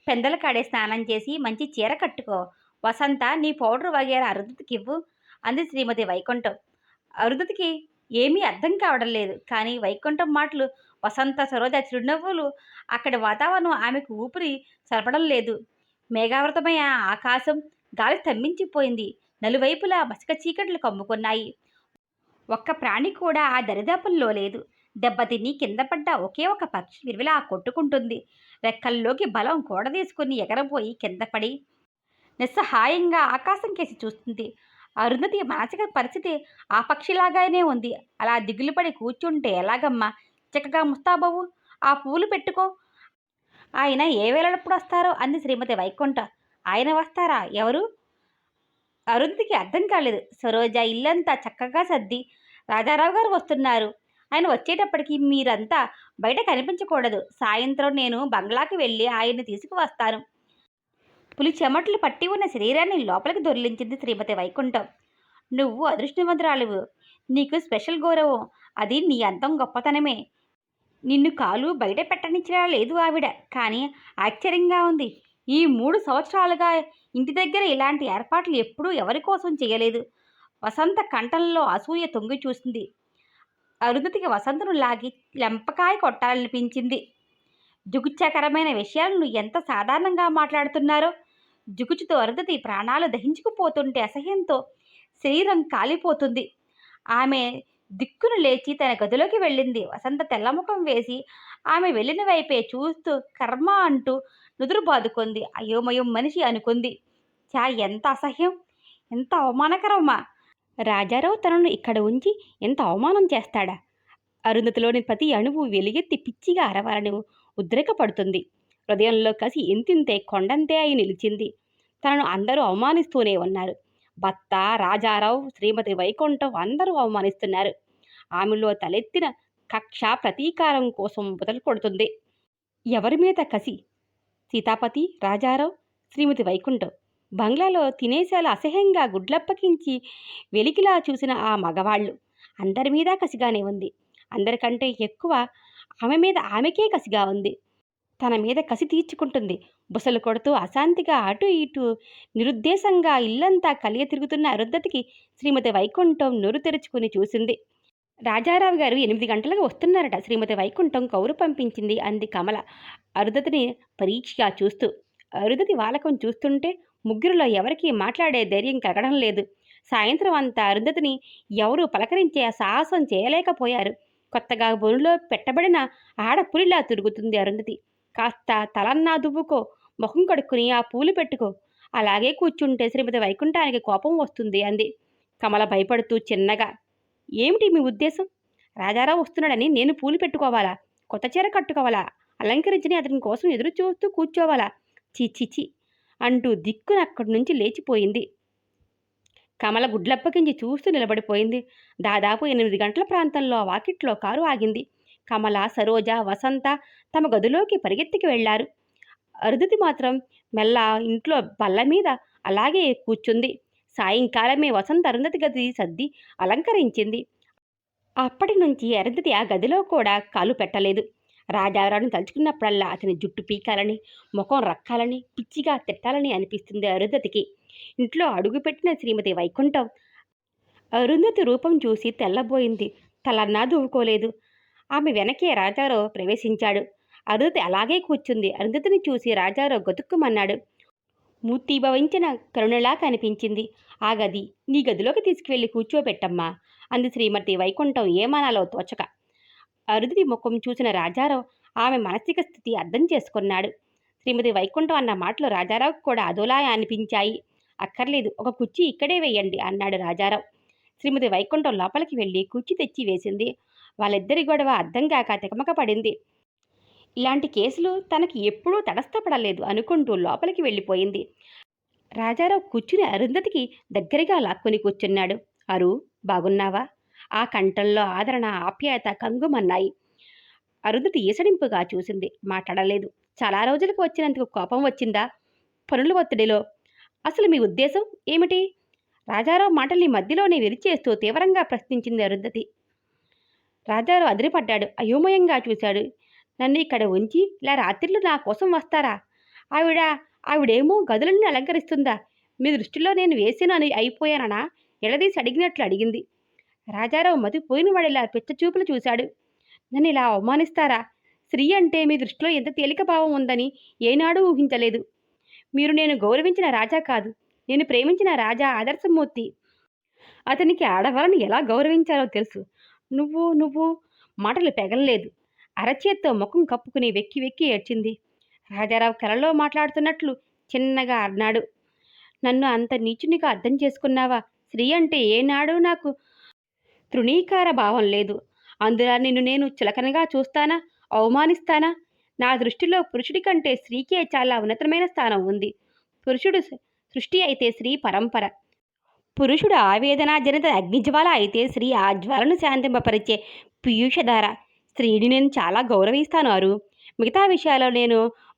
పెందల కాడే స్నానం చేసి మంచి చీర కట్టుకో. వసంత నీ పౌడర్ వగేరా అరుంధతికివ్వు అంది శ్రీమతి వైకుంఠం. అరుంధతికి ఏమీ అర్థం కావడం లేదు. కానీ వైకుంఠం మాటలు, వసంత సరోజ చిరునవ్వులు, అక్కడి వాతావరణం ఆమెకు ఊపిరి సలపడం లేదు. మేఘావృతమైన ఆకాశం గాలి స్తంభించిపోయింది. నలువైపులా మసక చీకట్లు కమ్ముకున్నాయి. ఒక్క ప్రాణి కూడా ఆ దరిదాపుల్లో లేదు. దెబ్బతిని కింద పడ్డ ఒకే ఒక పక్షి విలువలా కొట్టుకుంటుంది. రెక్కల్లోకి బలం కూడదీసుకుని ఎగరబోయి కింద పడి నిస్సహాయంగా ఆకాశం కేసి చూస్తుంది. అరుంధతి మానసిక పరిస్థితి ఆ పక్షిలాగానే ఉంది. అలా దిగులుపడి కూర్చుంటే ఎలాగమ్మా? చక్కగా ముస్తాబవు, ఆ పూలు పెట్టుకో. ఆయన ఏ వేళప్పుడు వస్తారో అంది శ్రీమతి వైకుంఠ. ఆయన వస్తారా? ఎవరు? అరుంధతికి అర్థం కాలేదు. సరోజ ఇల్లంతా చక్కగా సర్ది, రాజారావు గారు వస్తున్నారు. ఆయన వచ్చేటప్పటికి మీరంతా బయట కనిపించకూడదు. సాయంత్రం నేను బంగ్లాకి వెళ్ళి ఆయన్ని తీసుకువస్తాను. పులి చెమట్లు పట్టి ఉన్న శరీరాన్ని లోపలికి దొర్లించింది శ్రీమతి వైకుంఠం. నువ్వు అదృష్టవంతురాలివు. నీకు స్పెషల్ గౌరవం. అది నీ అంతం గొప్పతనమే. నిన్ను కాలు బయట పెట్టనిచ్చినా లేదు ఆవిడ. కానీ ఆశ్చర్యంగా ఉంది. ఈ 3 సంవత్సరాలుగా ఇంటి దగ్గర ఇలాంటి ఏర్పాట్లు ఎప్పుడూ ఎవరి కోసం చేయలేదు. వసంత కంఠంలో అసూయ తొంగి చూసింది. అరుంధతికి వసంతను లాగి లెంపకాయ కొట్టాలనిపించింది. జుగుత్సాకరమైన విషయాలను ఎంత సాధారణంగా మాట్లాడుతున్నారో. జుగుచుతో అరుంధతి ప్రాణాలు దహించుకుపోతుంటే అసహ్యంతో శరీరం కాలిపోతుంది. ఆమె దిక్కును లేచి తన గదిలోకి వెళ్ళింది. వసంత తెల్లముఖం వేసి ఆమె వెళ్ళిన వైపే చూస్తూ కర్మ అంటూ నుదురు బాదుకుంది. అయోమయం మనిషి అనుకుంది. చా, ఎంత అసహ్యం, ఎంత అవమానకరమా! రాజారావు తనను ఇక్కడ ఉంచి ఎంత అవమానం చేస్తాడా? అరుంధతిలోని ప్రతి అణువు వెలుగెత్తి పిచ్చిగా అరవాలని ఉద్రేకపడుతుంది. హృదయంలో కసి ఇంతింతే కొండంతే అయి నిలిచింది. తనను అందరూ అవమానిస్తూనే ఉన్నారు. భర్త, రాజారావు, శ్రీమతి వైకుంఠం అందరూ అవమానిస్తున్నారు. ఆమెలో తలెత్తిన కక్ష ప్రతీకారం కోసం బుదలు కొడుతుంది. ఎవరి మీద కసి? సీతాపతి, రాజారావు, శ్రీమతి వైకుంఠం. బంగ్లాలో తినేసేలా అసహ్యంగా గుడ్లప్పకించి వెలికిలా చూసిన ఆ మగవాళ్ళు అందరి మీద కసిగానే ఉంది. అందరికంటే ఎక్కువ ఆమె మీద ఆమెకే కసిగా ఉంది. తన మీద కసి తీర్చుకుంటుంది. బుసలు కొడుతూ అశాంతిగా అటు ఇటు నిరుద్దేశంగా ఇల్లంతా కలియ తిరుగుతున్న అరుంధతికి శ్రీమతి వైకుంఠం నోరు తెరుచుకుని చూసింది. రాజారావు గారు 8 గంటలకు వస్తున్నారట. శ్రీమతి వైకుంఠం కౌరు పంపించింది అంది కమల అరుంధతిని పరీక్షగా చూస్తూ. అరుంధతి వాలకం చూస్తుంటే ముగ్గురిలో ఎవరికీ మాట్లాడే ధైర్యం కలగడం లేదు. సాయంత్రం అంతా అరుంధతిని ఎవరూ పలకరించే సాహసం చేయలేకపోయారు. కొత్తగా బొనులో పెట్టబడిన ఆడపులిలా తిరుగుతుంది అరుంధతి. కాస్త తలన్నా దువ్వుకో, ముఖం కడుక్కుని ఆ పూలు పెట్టుకో. అలాగే కూర్చుంటే శ్రీమతి వైకుంఠానికి కోపం వస్తుంది అంది కమల భయపడుతూ చిన్నగా. ఏమిటి మీ ఉద్దేశం? రాజారావు వస్తున్నాడని నేను పూలు పెట్టుకోవాలా? కొత్త చీర కట్టుకోవాలా? అలంకరించని అతని కోసం ఎదురు చూస్తూ కూర్చోవాలా? చీచిచి అంటూ దిక్కున అక్కడి నుంచి లేచిపోయింది. కమల గుడ్లప్పకించి చూస్తూ నిలబడిపోయింది. దాదాపు 8 గంటల ప్రాంతంలో వాకిట్లో కారు ఆగింది. కమల, సరోజ, వసంత తమ గదిలోకి పరిగెత్తికి వెళ్లారు. అరుంధతి మాత్రం మెల్ల ఇంట్లో బల్ల మీద అలాగే కూర్చుంది. సాయంకాలమే వసంత అరుంధతి గది సర్ది అలంకరించింది. అప్పటి నుంచి అరుంధతి ఆ గదిలో కూడా కాలు పెట్టలేదు. రాజారావుని తలుచుకున్నప్పుడల్లా అతని జుట్టు పీకాలని, ముఖం రక్కాలని, పిచ్చిగా తిట్టాలని అనిపిస్తుంది అరుంధతికి. ఇంట్లో అడుగుపెట్టిన శ్రీమతి వైకుంఠం అరుంధతి రూపం చూసి తెల్లబోయింది. తలన్నా దువ్వుకోలేదు. ఆమె వెనకే రాజారావు ప్రవేశించాడు. అరుంధతి అలాగే కూర్చుంది. అరుంధతిని చూసి రాజారావు గతుక్కుమన్నాడు. మూర్తీభవించిన కరుణలా కనిపించింది. ఆ గది నీ గదిలోకి తీసుకువెళ్ళి కూర్చోబెట్టమ్మా అంది శ్రీమతి వైకుంఠం ఏమనాలో తోచక. అరుంధతి ముఖం చూసిన రాజారావు ఆమె మానసిక స్థితి అర్థం చేసుకున్నాడు. శ్రీమతి వైకుంఠం అన్న మాటలు రాజారావుకు కూడా అదోలా అనిపించాయి. అక్కర్లేదు, ఒక కుర్చీ ఇక్కడే వేయండి అన్నాడు రాజారావు. శ్రీమతి వైకుంఠం లోపలికి వెళ్ళి కుర్చీ తెచ్చి వేసింది. వాళ్ళిద్దరి గొడవ అర్థం కాక తికమక పడింది. ఇలాంటి కేసులు తనకి ఎప్పుడూ తటస్థపడలేదు అనుకుంటూ లోపలికి వెళ్ళిపోయింది. రాజారావు కూర్చుని అరుంధతికి దగ్గరగా లాక్కొని కూర్చున్నాడు. అరు, బాగున్నావా? ఆ కంఠంలో ఆదరణ, ఆప్యాయత కంగుమన్నాయి. అరుంధతి ఈసడింపుగా చూసింది. మాట్లాడలేదు. చాలా రోజులకు వచ్చినందుకు కోపం వచ్చిందా? పనుల ఒత్తిడిలో? అసలు మీ ఉద్దేశం ఏమిటి? రాజారావు మాటల్ని మధ్యలోనే విరిచేస్తూ తీవ్రంగా ప్రశ్నించింది అరుంధతి. రాజారావు అదిరిపడ్డాడు. అయోమయంగా చూశాడు. నన్ను ఇక్కడ ఉంచి ఇలా రాత్రిళ్ళు నా కోసం వస్తారా? ఆవిడ ఆవిడేమో గదులన్నీ అలంకరిస్తుందా? మీ దృష్టిలో నేను వేసిన అని అయిపోయాననా? ఎడదీసి అడిగినట్లు అడిగింది. రాజారావు మతిపోయిన వాడిలా పిచ్చ చూపులు చూశాడు. నన్ను ఇలా అవమానిస్తారా? స్త్రీ అంటే మీ దృష్టిలో ఎంత తేలిక భావం ఉందని ఏనాడూ ఊహించలేదు. మీరు నేను గౌరవించిన రాజా కాదు, నేను ప్రేమించిన రాజా ఆదర్శమూర్తి. అతనికి ఆడవాళ్ళని ఎలా గౌరవించాలో తెలుసు. నువ్వు నువ్వు మాటలు పెగలలేదు. అరచేత్తో ముఖం కప్పుకుని వెక్కి వెక్కి ఏడ్చింది. రాజారావు కలలో మాట్లాడుతున్నట్లు చిన్నగా అన్నాడు. నన్ను అంత నీచునిగా అర్థం చేసుకున్నావా? స్త్రీ అంటే ఏనాడూ నాకు తృణీకార భావం లేదు. అందులో నిన్ను నేను చులకనగా చూస్తానా? అవమానిస్తానా? నా దృష్టిలో పురుషుడి కంటే స్త్రీకే చాలా ఉన్నతమైన స్థానం ఉంది. పురుషుడు సృష్టి అయితే స్త్రీ పరంపర. పురుషుడు ఆవేదన జనిత అగ్నిజ్వాల అయితే స్త్రీ ఆ జ్వాలను శాంతింపపరిచే పీయూషధార. స్త్రీని నేను చాలా గౌరవిస్తాను అరు. మిగతా విషయాల్లో నేను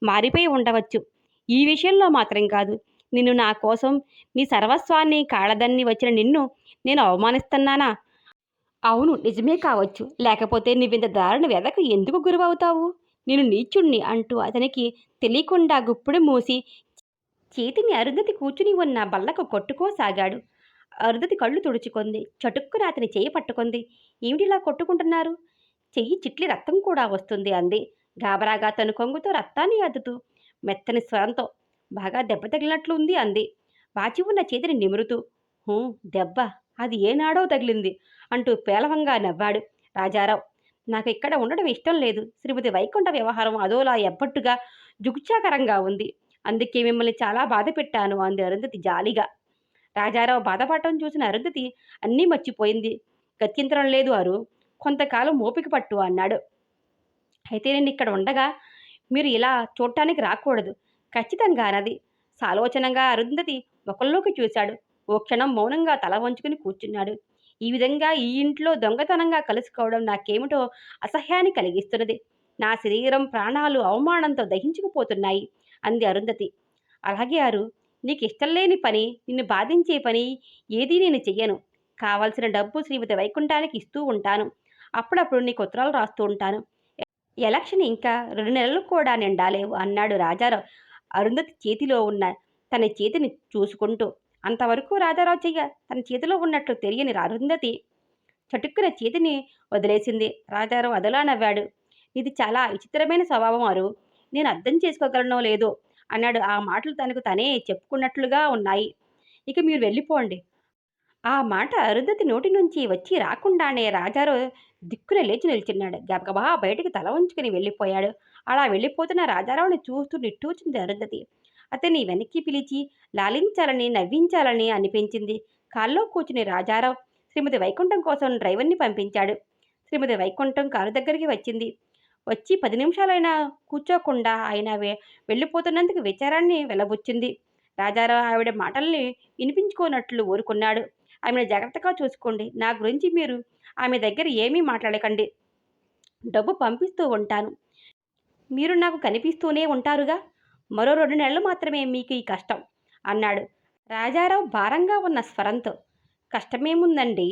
మారిపోయి ఉండవచ్చు. ఈ విషయంలో మాత్రం కాదు. నిన్ను నా కోసం నీ సర్వస్వాన్ని కాళదన్ని వచ్చిన నిన్ను నేను అవమానిస్తున్నానా? అవును, నిజమే కావచ్చు. లేకపోతే నువ్వింత దారుణ వ్యధకు ఎందుకు గురవుతావు? నేను నీచుణ్ణి అంటూ అతనికి తెలియకుండా గుప్పుడు మూసి చేతిని అరుంధతి కూర్చుని ఉన్న బల్లకు కొట్టుకోసాగాడు. అరుంధతి కళ్ళు తుడుచుకుంది. చటుక్కున అతని చెయ్యి పట్టుకుంది. ఏమిటిలా కొట్టుకుంటున్నారు? చెయ్యి చిట్లి రక్తం కూడా వస్తుంది అంది. గాబరాగా తను కొంగుతో రక్తాన్ని అద్దుతూ మెత్తని స్వరంతో. బాగా దెబ్బ తగిలినట్లు ఉంది అంది వాచి ఉన్న చేతిని నిమురుతూ. దెబ్బ, అది ఏనాడో తగిలింది అంటూ పేలవంగా నవ్వాడు రాజారావు. నాకు ఇక్కడ ఉండడం ఇష్టం లేదు. శ్రీమతి వైకుంఠ వ్యవహారం అదోలా ఎబ్బట్టుగా జుగుచాకరంగా ఉంది. అందుకే మిమ్మల్ని చాలా బాధ పెట్టాను అంది అరుంధతి జాలిగా. రాజారావు బాధపడటం చూసిన అరుంధతి అన్నీ మర్చిపోయింది. గత్యంతరం లేదు అరు, కొంతకాలం ఓపిక పట్టు అన్నాడు. అయితే నేను ఇక్కడ ఉండగా మీరు ఇలా చూడటానికి రాకూడదు ఖచ్చితంగా అన్నది సాలోచనంగా. అరుంధతి ముఖంలోకి చూశాడు. ఓ క్షణం మౌనంగా తల వంచుకుని కూర్చున్నాడు. ఈ విధంగా ఈ ఇంట్లో దొంగతనంగా కలుసుకోవడం నాకేమిటో అసహ్యాన్ని కలిగిస్తున్నది. నా శరీరం ప్రాణాలు అవమానంతో దహించుకుపోతున్నాయి అంది అరుంధతి. అలాగే అరు, నీకు ఇష్టం లేని పని, నిన్ను బాధించే పని ఏదీ నేను చెయ్యను. కావలసిన డబ్బు శ్రీమతి వైకుంఠానికి ఇస్తూ ఉంటాను. అప్పుడప్పుడు నీకు ఉత్తరాలు రాస్తూ ఉంటాను. ఎలక్షన్ ఇంకా 2 నెలలు కూడా నిండాలేవు అన్నాడు రాజారావు అరుంధతి చేతిలో ఉన్న తన చేతిని చూసుకుంటూ. అంతవరకు రాజారావు చెయ్య తన చేతిలో ఉన్నట్లు తెలియని అరుంధతి చటుక్కున చేతిని వదిలేసింది. రాజారావు అదలా నవ్వాడు. ఇది చాలా విచిత్రమైన స్వభావం అరు, నేను అర్థం చేసుకోగలనో లేదో అన్నాడు. ఆ మాటలు తనకు తనే చెప్పుకున్నట్లుగా ఉన్నాయి. ఇక మీరు వెళ్ళిపోండి. ఆ మాట అరుంధతి నోటి నుంచి వచ్చి రాకుండానే రాజారావు దిక్కున లేచి నిల్చున్నాడు. గబగబా బయటికి తల ఉంచుకుని వెళ్ళిపోయాడు. అలా వెళ్ళిపోతున్న రాజారావుని చూస్తూ నిట్టూర్చింది అరుంధతి. అతన్ని వెనక్కి పిలిచి లాలించాలని నవ్వించాలని అనిపించింది. కాల్లో కూర్చుని రాజారావు శ్రీమతి వైకుంఠం కోసం డ్రైవర్ని పంపించాడు. శ్రీమతి వైకుంఠం కారు దగ్గరికి వచ్చింది. వచ్చి 10 నిమిషాలైనా కూర్చోకుండా ఆయన వెళ్ళిపోతున్నందుకు విచారాన్ని వెలబుచ్చింది. రాజారావు ఆవిడ మాటల్ని వినిపించుకోనట్లు ఊరుకున్నాడు. ఆమెను జాగ్రత్తగా చూసుకోండి. నా గురించి మీరు ఆమె దగ్గర ఏమీ మాట్లాడకండి. డబ్బు పంపిస్తూ ఉంటాను. మీరు నాకు కనిపిస్తూనే ఉంటారుగా. మరో 2 నెలలు మాత్రమే మీకు ఈ కష్టం అన్నాడు రాజారావు భారంగా ఉన్న స్వరంతో. కష్టమేముందండి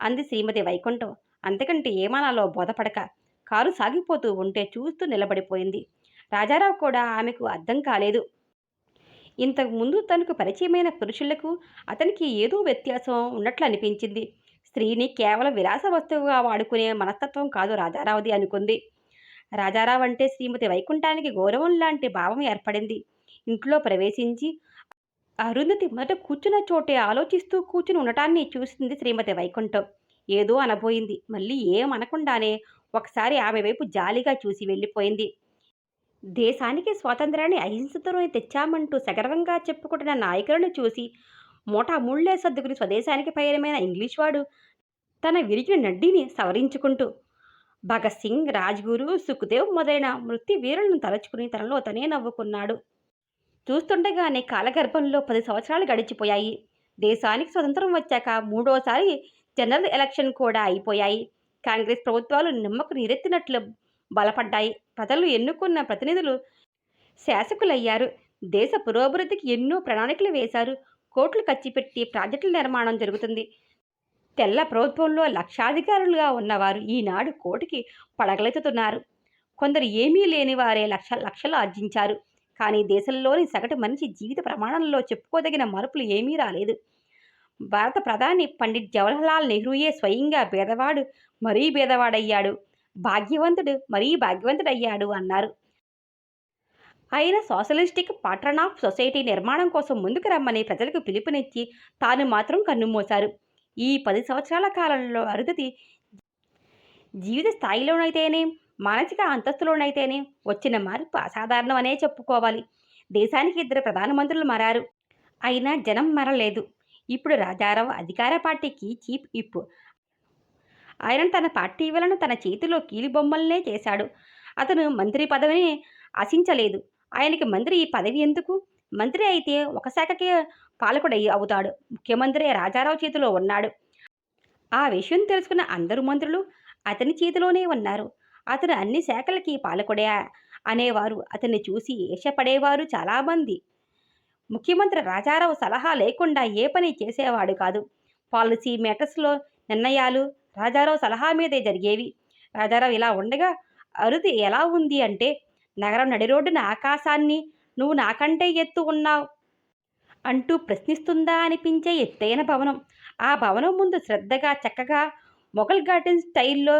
అంది శ్రీమతి వైకుంఠం అంతకంటే ఏమనాలో బోధపడక. కారు సాగిపోతూ ఉంటే చూస్తూ నిలబడిపోయింది. రాజారావు కూడా ఆమెకు అర్థం కాలేదు. ఇంతకుముందు తనకు పరిచయమైన పురుషులకు అతనికి ఏదో వ్యత్యాసం ఉన్నట్లు అనిపించింది. స్త్రీని కేవలం విలాస వస్తువుగా వాడుకునే మనస్తత్వం కాదు రాజారావుది అనుకుంది. రాజారావు అంటే శ్రీమతి వైకుంఠానికి గౌరవం లాంటి భావం ఏర్పడింది. ఇంట్లో ప్రవేశించి అరుంధతి మొదట కూర్చున్న చోటే ఆలోచిస్తూ కూర్చుని ఉండటాన్ని చూసింది శ్రీమతి వైకుంఠం. ఏదో అనబోయింది. మళ్ళీ ఏమనకుండానే ఒకసారి ఆమె వైపు జాలిగా చూసి వెళ్ళిపోయింది. దేశానికి స్వాతంత్రాన్ని అహింసతోనే తెచ్చామంటూ సగర్వంగా చెప్పుకుంటున్న నాయకులను చూసి మూళ్లే సర్దుకుని స్వదేశానికి పయనమైన ఇంగ్లీష్వాడు తన విరిగిన నడ్డిని సవరించుకుంటూ భగత్ సింగ్, రాజ్గురు, సుఖ్దేవ్ మొదలైన మృత్యు వీరులను తలుచుకుని తనలో తనే నవ్వుకున్నాడు. చూస్తుండగానే కాలగర్భంలో 10 సంవత్సరాలు గడిచిపోయాయి. దేశానికి స్వతంత్రం వచ్చాక 3వసారి జనరల్ ఎలక్షన్ కూడా అయిపోయాయి. కాంగ్రెస్ ప్రభుత్వాలు నిమ్మకు నీరెత్తినట్లు బలపడ్డాయి. ప్రజలు ఎన్నుకున్న ప్రతినిధులు శాసకులయ్యారు. దేశ పురోభివృద్ధికి ఎన్నో ప్రణాళికలు వేశారు. కోట్లు ఖర్చుపెట్టి ప్రాజెక్టుల నిర్మాణం జరుగుతుంది. తెల్ల ప్రభుత్వంలో లక్షాధికారులుగా ఉన్నవారు ఈనాడు కోటికి పడగలెత్తుతున్నారు. కొందరు ఏమీ లేని వారే లక్షలు ఆర్జించారు. కానీ దేశంలోని సగటు మనిషి జీవిత ప్రమాణంలో చెప్పుకోదగిన మార్పులు ఏమీ రాలేదు. భారత ప్రధాని పండిట్ జవహర్లాల్ నెహ్రూయే స్వయంగా పేదవాడు మరీ పేదవాడయ్యాడు, భాగ్యవంతుడు మరీ భాగ్యవంతుడయ్యాడు అన్నారు. ఆయన సోషలిస్టిక్ పాట్రన్ ఆఫ్ సొసైటీ నిర్మాణం కోసం ముందుకు రమ్మని ప్రజలకు పిలుపునిచ్చి తాను మాత్రం కన్నుమూశారు. ఈ 10 సంవత్సరాల కాలంలో అరుదతి జీవిత స్థాయిలోనైతేనే, మానసిక అంతస్తులోనైతేనే వచ్చిన మార్పు అసాధారణం అనే చెప్పుకోవాలి. దేశానికి 2 ప్రధానమంత్రులు మారారు. అయినా జనం మారలేదు. ఇప్పుడు రాజారావు అధికార పార్టీకి చీఫ్ విప్. ఆయన తన పార్టీ వలన తన చేతిలో కీలుబొమ్మలనే చేశాడు. అతను మంత్రి పదవిని ఆశించలేదు. ఆయనకి మంత్రి పదవి ఎందుకు? మంత్రి అయితే ఒక శాఖకే అవుతాడు. ముఖ్యమంత్రి రాజారావు చేతిలో ఉన్నాడు. ఆ విషయం తెలుసుకున్న అందరు మంత్రులు అతని చేతిలోనే ఉన్నారు. అతను అన్ని శాఖలకి పాలకుడే అనేవారు. అతన్ని చూసి ఈర్ష్యపడేవారు చాలామంది. ముఖ్యమంత్రి రాజారావు సలహా లేకుండా ఏ పని చేసేవాడు కాదు. పాలసీ మ్యాటర్స్లో నిర్ణయాలు రాజారావు సలహా మీదే జరిగేవి. రాజారావు ఇలా ఉండగా అరుది ఎలా ఉంది అంటే, నగరం నడిరోడ్డున ఆకాశాన్ని నువ్వు నాకంటే ఎత్తు ఉన్నావు అంటూ ప్రశ్నిస్తుందా అనిపించే ఎత్తైన భవనం. ఆ భవనం ముందు శ్రద్ధగా చక్కగా మొఘల్ గార్డెన్ స్టైల్లో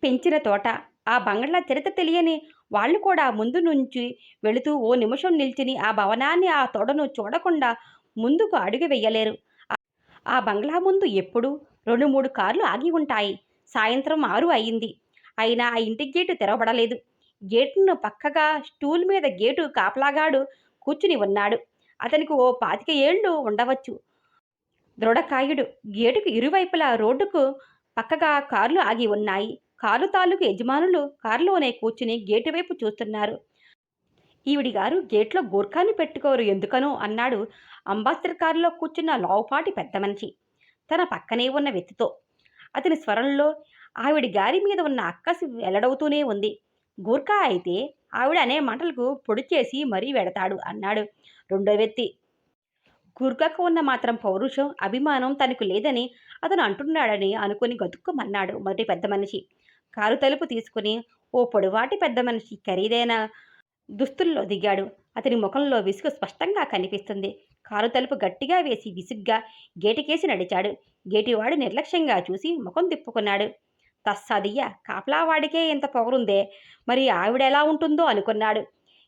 పెంచిన తోట. ఆ బంగ్లా చరిత్ర తెలియని వాళ్ళు కూడా ముందు నుంచి వెళుతూ ఓ నిమిషం నిల్చుని ఆ భవనాన్ని, ఆ తోటను చూడకుండా ముందుకు అడుగు వెయ్యలేరు. ఆ బంగ్లా ముందు ఎప్పుడూ 2-3 కార్లు ఆగి ఉంటాయి. సాయంత్రం 6 అయింది. అయినా ఆ ఇంటి గేటు తెరవబడలేదు. గేటును పక్కగా స్టూల్ మీద గేటు కాపలాగాడు కూర్చుని ఉన్నాడు. అతనికి ఓ 25 ఏళ్ళు ఉండవచ్చు. దృఢకాయుడు. గేటుకు ఇరువైపులా రోడ్డుకు పక్కగా కార్లు ఆగి ఉన్నాయి. కారు తాలూకు యజమానులు కారులోనే కూర్చుని గేటు వైపు చూస్తున్నారు. ఈవిడిగారు గేట్లో గూర్ఖాను పెట్టుకోరు ఎందుకనో అన్నాడు అంబాసిడర్ కారులో కూర్చున్న లావుపాటి పెద్ద మనిషి తన పక్కనే ఉన్న వ్యక్తితో. అతని స్వరంలో ఆవిడ గారి మీద ఉన్న అక్కసు వెల్లడవుతూనే ఉంది. గూర్ఖా అయితే ఆవిడ అనే మాటలకు పొడి చేసి మరీ వెడతాడు అన్నాడు రెండో వ్యక్తి. గూర్ఖాకు ఉన్న మాత్రం పౌరుషం, అభిమానం తనకు లేదని అతను అంటున్నాడని అనుకుని గతుక్కుమన్నాడు మొదటి పెద్ద మనిషి. కారు తలుపు తీసుకుని ఓ పొడవాటి పెద్ద మనిషి ఖరీదైన దుస్తుల్లో దిగాడు. అతని ముఖంలో విసుగు స్పష్టంగా కనిపిస్తుంది. కారు తలుపు గట్టిగా వేసి విసుగ్గా గేటుకేసి నడిచాడు. గేటివాడు నిర్లక్ష్యంగా చూసి ముఖం తిప్పుకున్నాడు. తస్సదియ్య, కాపలావాడికే ఇంత పొగరుందే, మరి ఆవిడెలా ఉంటుందో అనుకున్నాడు.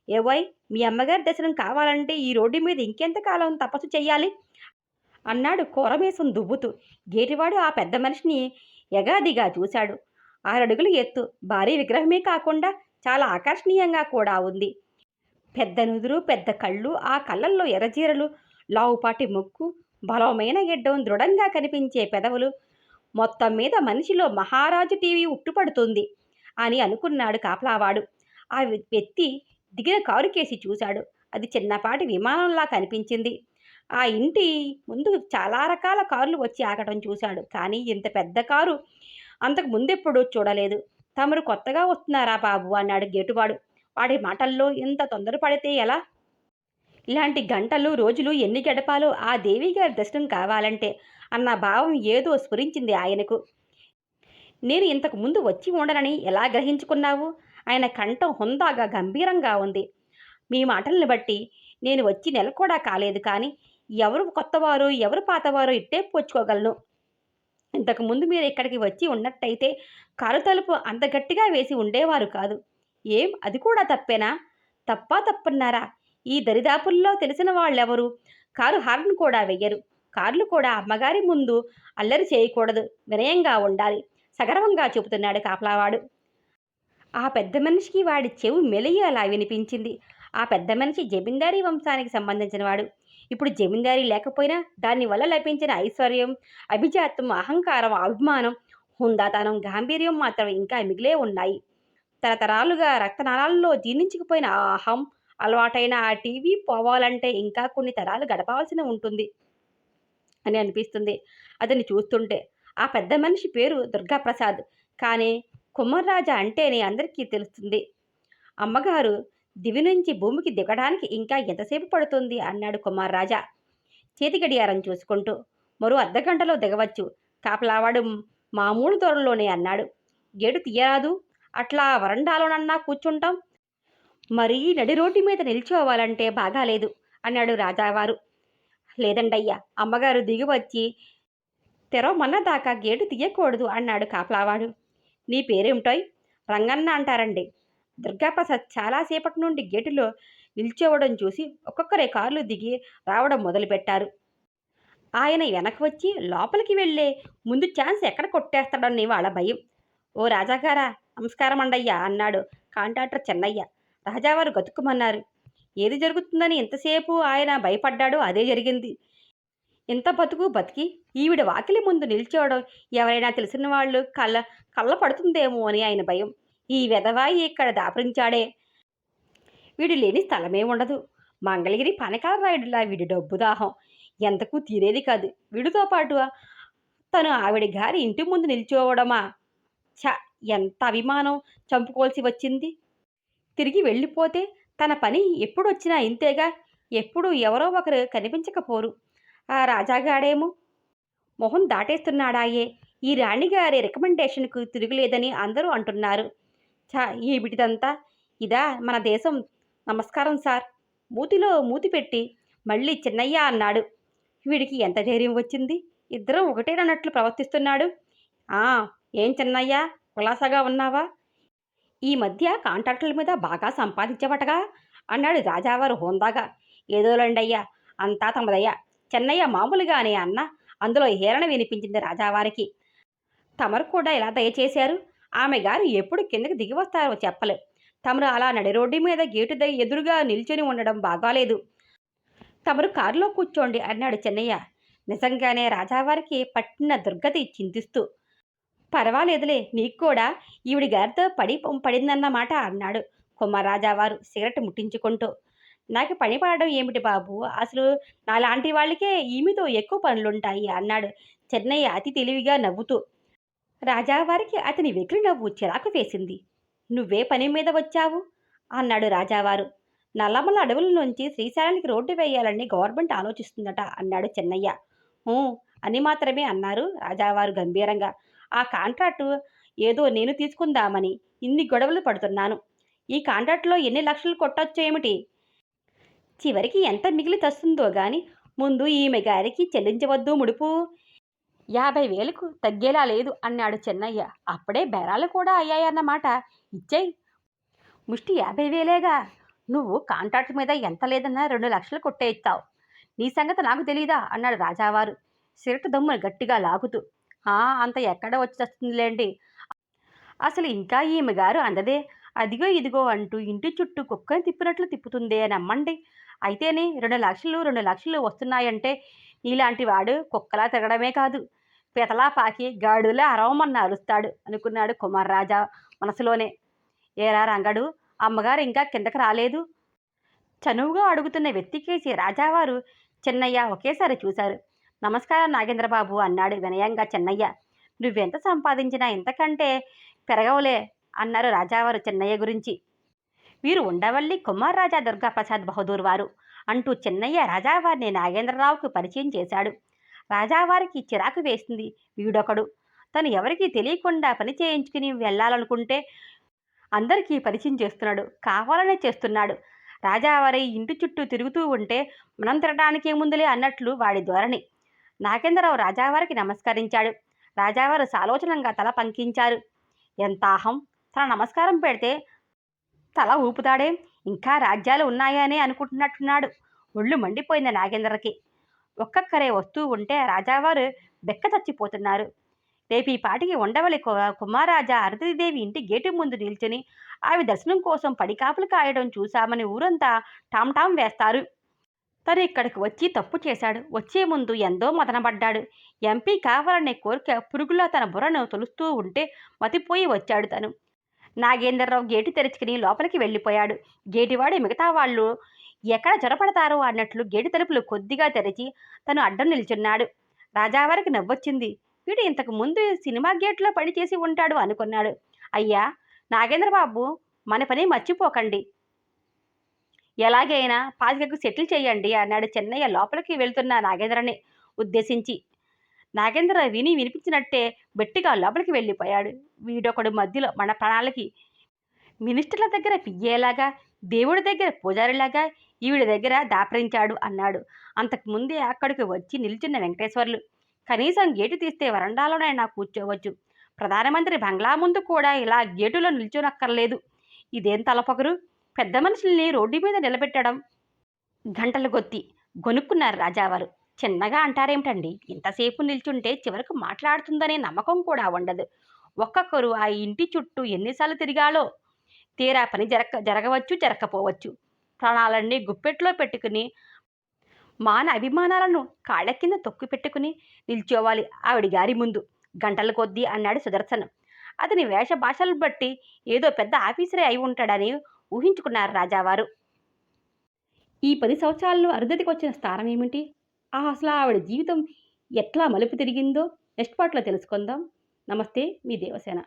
ఏవోయ్, మీ అమ్మగారి దర్శనం కావాలంటే ఈ రోడ్డు మీద ఇంకెంతకాలం తపస్సు చెయ్యాలి అన్నాడు కూరమేసం దువ్వుతూ. గేటివాడు ఆ పెద్ద మనిషిని ఎగాదిగా చూశాడు. 6 అడుగులు ఎత్తు, భారీ విగ్రహమే కాకుండా చాలా ఆకర్షణీయంగా కూడా ఉంది. పెద్ద నుదురు, పెద్ద కళ్ళు, ఆ కళ్ళల్లో ఎర్రజీరలు, లావుపాటి ముక్కు, బలమైన గెడ్డం, దృఢంగా కనిపించే పెదవులు. మొత్తం మీద మనిషిలో మహారాజు టీవీ ఉట్టుపడుతుంది అని అనుకున్నాడు కాపలావాడు. ఆ వ్యక్తి దిగిన కారు కేసి చూశాడు. అది చిన్నపాటి విమానంలా కనిపించింది. ఆ ఇంటి ముందు చాలా రకాల కార్లు వచ్చి ఆగటం చూశాడు. కానీ ఇంత పెద్ద కారు అంతకు ముందెప్పుడూ చూడలేదు. తమరు కొత్తగా వస్తున్నారా బాబు అన్నాడు గేటువాడు. వాడి మాటల్లో ఇంత తొందరపడితే ఎలా? ఇలాంటి గంటలు రోజులు ఎన్ని గడపాలో ఆ దేవిగారి దర్శనం కావాలంటే అన్న భావం ఏదో స్ఫురించింది ఆయనకు. నేను ఇంతకు ముందు వచ్చి ఉండనని ఎలా గ్రహించుకున్నావు? ఆయన కంఠం హుందాగా గంభీరంగా ఉంది. మీ మాటల్ని బట్టి నేను వచ్చి నెల కూడా కాలేదు. కానీ ఎవరు కొత్తవారో ఎవరు పాతవారో ఇట్టే పోల్చుకోగలను. ఇంతకుముందు మీరు ఇక్కడికి వచ్చి ఉన్నట్టయితే కారు తలుపు అంత గట్టిగా వేసి ఉండేవారు కాదు. ఏం, అది కూడా తప్పేనా? తప్పన్నారా? ఈ దరిదాపుల్లో తెలిసిన వాళ్ళెవరు కారు హార్న్ కూడా వెయ్యరు. కార్లు కూడా అమ్మగారి ముందు అల్లరి చేయకూడదు, వినయంగా ఉండాలి, సగర్వంగా చెబుతున్నాడు కాపలావాడు. ఆ పెద్ద మనిషికి వాడి చెవి మెలిగి అలా వినిపించింది. ఆ పెద్ద మనిషి జమీందారీ వంశానికి సంబంధించినవాడు. ఇప్పుడు జమీందారీ లేకపోయినా దానివల్ల లభించిన ఐశ్వర్యం, అభిజాత్యం, అహంకారం, అభిమానం, హుందాతనం, గాంభీర్యం మాత్రం ఇంకా మిగిలే ఉన్నాయి. తరతరాలుగా రక్తనాళాల్లో జీర్ణించుకుపోయిన ఆ అహం, అలవాటైన ఆ టీవీ పోవాలంటే ఇంకా కొన్ని తరాలు గడపవలసి ఉంటుంది అని అనిపిస్తుంది అతన్ని చూస్తుంటే. ఆ పెద్ద మనిషి పేరు దుర్గాప్రసాద్. కానీ కుమ్మర్రాజా అంటేనే అందరికీ తెలుస్తుంది. అమ్మగారు దివి నుంచి భూమికి దిగడానికి ఇంకా ఎంతసేపు పడుతుంది అన్నాడు కుమార్రాజా చేతి గడియారం చూసుకుంటూ. మరో అర్ధగంటలో దిగవచ్చు, కాపలావాడు మామూలు దూరంలోనే అన్నాడు. గేటు తీయరాదు అట్లా వరండాలోనన్నా కూర్చుంటాం, మరీ నడి రోడ్డు మీద నిల్చోవాలంటే బాగాలేదు అన్నాడు రాజావారు. లేదండయ్యా, అమ్మగారు దిగి వచ్చి తెరవమన్న దాకా గేటు తీయకూడదు అన్నాడు కాపలావాడు. నీ పేరేమిటోయ్? రంగన్న అంటారండి. దుర్గాప్రసాద్ చాలాసేపటి నుండి గేటులో నిల్చోవడం చూసి ఒక్కొక్కరే కార్లు దిగి రావడం మొదలుపెట్టారు. ఆయన వెనక్కి వచ్చి లోపలికి వెళ్ళే ముందు ఛాన్స్ ఎక్కడ కొట్టేస్తాడని వాళ్ళ భయం. ఓ రాజాగారా, నమస్కారం అండయ్యా అన్నాడు కాంట్రాక్టర్ చెన్నయ్య. రాజావారు గతుక్కుమన్నారు. ఏది జరుగుతుందని ఎంతసేపు ఆయన భయపడ్డాడో అదే జరిగింది. ఇంత బతుకు బతికి ఈవిడ వాకిలి ముందు నిల్చోవడం ఎవరైనా తెలిసిన వాళ్ళు కళ్ళ పడుతుందేమో అని ఆయన భయం. ఈ వెధవాయి ఇక్కడ దాపరించాడే, వీడు లేని స్థలమే ఉండదు. మంగళగిరి పానకాల రాయుడులా వీడి డబ్బు దాహం ఎంతకు తీరేది కాదు. వీడితో పాటు తను ఆవిడ గారి ఇంటి ముందు నిల్చోవడమా? ఛ, ఎంత అభిమానం చంపుకోవాల్సి వచ్చింది. తిరిగి వెళ్ళిపోతే తన పని ఎప్పుడొచ్చినా ఇంతేగా. ఎప్పుడు ఎవరో ఒకరు కనిపించకపోరు. ఆ రాజాగాడేమో మొహం దాటేస్తున్నాడాయే. ఈ రాణిగారి రికమెండేషన్కు తిరుగులేదని అందరూ అంటున్నారు. ఈ బిటిదంతా ఇదా మన దేశం? నమస్కారం సార్. మూతిలో మూతి పెట్టి మళ్ళీ చిన్నయ్య అన్నాడు. వీడికి ఎంత ధైర్యం వచ్చింది? ఇద్దరం ఒకటేనన్నట్లు ప్రవర్తిస్తున్నాడు. ఏం చిన్నయ్య, కులాసాగా ఉన్నావా? ఈ మధ్య కాంట్రాక్టుల మీద బాగా సంపాదించవటగా అన్నాడు రాజావారు హోందాగా. ఏదోలండయ్యా, అంతా తమదయ్యా. చెన్నయ్య మామూలుగానే అన్న అందులో హేళన వినిపించింది రాజావారికి. తమరు కూడా ఇలా దయచేశారు. ఆమె గారు ఎప్పుడు కిందకి దిగి వస్తారో చెప్పలే. తమరు అలా నడి రోడ్డు మీద గేటు ఎదురుగా నిల్చొని ఉండడం బాగాలేదు. తమరు కారులో కూర్చోండి అన్నాడు చెన్నయ్య. నిజంగానే రాజావారికి పట్టిన దుర్గతి చింతిస్తూ. పర్వాలేదులే, నీకు కూడా ఈవిడి గారితో పడిందన్నమాట అన్నాడు కుమారరాజావారు సిగరెట్ ముట్టించుకుంటూ. నాకు పని పడడం ఏమిటి బాబు, అసలు నాలాంటి వాళ్ళకే ఈమెతో ఎక్కువ పనులుంటాయి అన్నాడు చెన్నయ్య అతి తెలివిగా నవ్వుతూ. రాజావారికి అతని వెకిలి నవ్వు చిరాకు వేసింది. నువ్వే పని మీద వచ్చావు అన్నాడు రాజావారు. నల్లమల అడవుల నుంచి శ్రీశైలానికి రోడ్డు వేయాలని గవర్నమెంట్ ఆలోచిస్తుందట అన్నాడు చెన్నయ్య. అని మాత్రమే అన్నారు రాజావారు గంభీరంగా. ఆ కాంట్రాక్టు ఏదో నేను తీసుకుందామని ఇన్ని గొడవలు పడుతున్నాను. ఈ కాంట్రాక్టులో ఎన్ని లక్షలు కొట్టొచ్చు ఏమిటి? చివరికి ఎంత మిగిలి తస్తుందో గాని ముందు ఈమె గారికి చెల్లించవద్దు ముడుపు. 50,000కు తగ్గేలా లేదు అన్నాడు చెన్నయ్య. అప్పుడే బేరాలు కూడా అయ్యాయన్నమాట. ఇచ్చేయి. ముష్టి 50,000గా? నువ్వు కాంట్రాక్ట్ మీద ఎంత లేదన్నా 2 లక్షలు కొట్టేయిస్తావు. నీ సంగతి నాకు తెలీదా అన్నాడు రాజావారు సిగరెట్ దమ్మును గట్టిగా లాగుతూ. అంత ఎక్కడ వచ్చేస్తుందిలేండి. అసలు ఇంకా ఈమె గారు అందదే. అదిగో ఇదిగో అంటూ ఇంటి చుట్టూ కుక్కని తిప్పినట్లు తిప్పుతుందే నమ్మండి. అయితేనే 2 లక్షలు వస్తున్నాయంటే నీలాంటి వాడు కుక్కలా తిరగడమే కాదు, పితలా పాకి గాడులా అరవమన్న అరుస్తాడు అనుకున్నాడు కుమారరాజా మనసులోనే. ఏరా రంగడు, అమ్మగారు ఇంకా కిందకి రాలేదు? చనువుగా అడుగుతున్న వ్యక్తికేసి రాజావారు చెన్నయ్య ఒకేసారి చూశారు. నమస్కారం నాగేంద్రబాబు అన్నాడు వినయంగా చెన్నయ్య. నువ్వెంత సంపాదించినా ఇంతకంటే పెరగవులే అన్నారు రాజావారు చెన్నయ్య గురించి. వీరు ఉండవల్లి కుమారరాజా దుర్గాప్రసాద్ బహదూర్ వారు అంటూ చెన్నయ్య రాజావారిని నాగేంద్రరావుకు పరిచయం చేశాడు. రాజావారికి చిరాకు వేసింది. వీడొకడు తను ఎవరికీ తెలియకుండా పని చేయించుకుని వెళ్ళాలనుకుంటే అందరికీ పరిచయం చేస్తున్నాడు, కావాలనే చేస్తున్నాడు. రాజావారి ఇంటి చుట్టూ తిరుగుతూ ఉంటే మనం తిరగడానికి ఏముందులే అన్నట్లు వాడి ధోరణి. నాగేంద్రరావు రాజావారికి నమస్కరించాడు. రాజావారు సాలోచనంగా తల పంకించారు. ఎంత అహం! తన నమస్కారం పెడితే తల ఊపుతాడేం, ఇంకా రాజ్యాలు ఉన్నాయనే అనుకుంటున్నట్టున్నాడు. ఒళ్ళు మండిపోయింది నాగేంద్రకి. ఒక్కొక్కరే వస్తూ ఉంటే రాజావారు బెక్క చచ్చిపోతున్నారు. రేపు ఈ పాటికి ఉండవల్లి కుమారరాజా అరుంధతీదేవి ఇంటి గేటు ముందు నిల్చుని ఆవి దర్శనం కోసం పడికాపులు కాయడం చూశామని ఊరంతా టామ్ వేస్తారు. తను ఇక్కడికి వచ్చి తప్పు చేశాడు. వచ్చే ముందు ఎంతో మదనపడ్డాడు. ఎంపీ కావాలనే కోరిక పురుగులా తన బుర్రను తొలుస్తూ ఉంటే మతిపోయి వచ్చాడు తను. నాగేంద్రరావు గేటు తెరుచుకుని లోపలికి వెళ్ళిపోయాడు. గేటివాడి మిగతా వాళ్ళు ఎక్కడ జొరపడతారో అన్నట్లు గేటు తలుపులు కొద్దిగా తెరిచి తను అడ్డం నిల్చున్నాడు. రాజావారికి నవ్వొచ్చింది. వీడు ఇంతకు ముందు సినిమా గేట్లో పనిచేసి ఉంటాడు అనుకున్నాడు. అయ్యా నాగేంద్రబాబు, మన పని మర్చిపోకండి, ఎలాగైనా 25కు సెటిల్ చేయండి అన్నాడు చెన్నయ్య లోపలికి వెళ్తున్న నాగేంద్రని ఉద్దేశించి. నాగేంద్ర వినిపించినట్టే గట్టిగా లోపలికి వెళ్ళిపోయాడు. వీడొకడు మధ్యలో మన ప్రాణాలకి మినిస్టర్ల దగ్గర పియ్యేలాగా, దేవుడి దగ్గర పూజారిలాగా ఈవిడ దగ్గర దాపరించాడు అన్నాడు. అంతకుముందే అక్కడికి వచ్చి నిల్చున్న వెంకటేశ్వర్లు, కనీసం గేటు తీస్తే వరండాలోనైనా కూర్చోవచ్చు. ప్రధానమంత్రి బంగ్లా ముందు కూడా ఇలా గేటులో నిల్చోనక్కర్లేదు. ఇదేం తలపొగరు? పెద్ద మనుషుల్ని రోడ్డు మీద నిలబెట్టడం. గంటలు కొద్ది గొనుక్కున్నారు రాజావారు. చిన్నగా అంటారేమిటండి? ఇంతసేపు నిల్చుంటే చివరకు మాట్లాడుతుందనే నమ్మకం కూడా ఉండదు. ఒక్కొక్కరు ఆ ఇంటి చుట్టూ ఎన్నిసార్లు తిరిగాలో. తీరా పని జరగవచ్చు, జరగకపోవచ్చు. ప్రాణాలన్నీ గుప్పెట్లో పెట్టుకుని మాన అభిమానాలను కాళ్ళ కింద తొక్కి పెట్టుకుని నిల్చోవాలి ఆవిడ గారి ముందు. గంటల కొద్దీ అన్నాడు సుదర్శన్. అతని వేష భాషలు బట్టి ఏదో పెద్ద ఆఫీసరే అయి ఉంటాడని ఊహించుకున్నారు రాజావారు. ఈ 10 సంవత్సరాల్లో అరుంధతికి వచ్చిన స్థానం ఏమిటి? అసలు ఆవిడ జీవితం ఎట్లా మలుపు తిరిగిందో నెక్స్ట్ పార్ట్లో తెలుసుకుందాం. నమస్తే, మీ దేవసేన.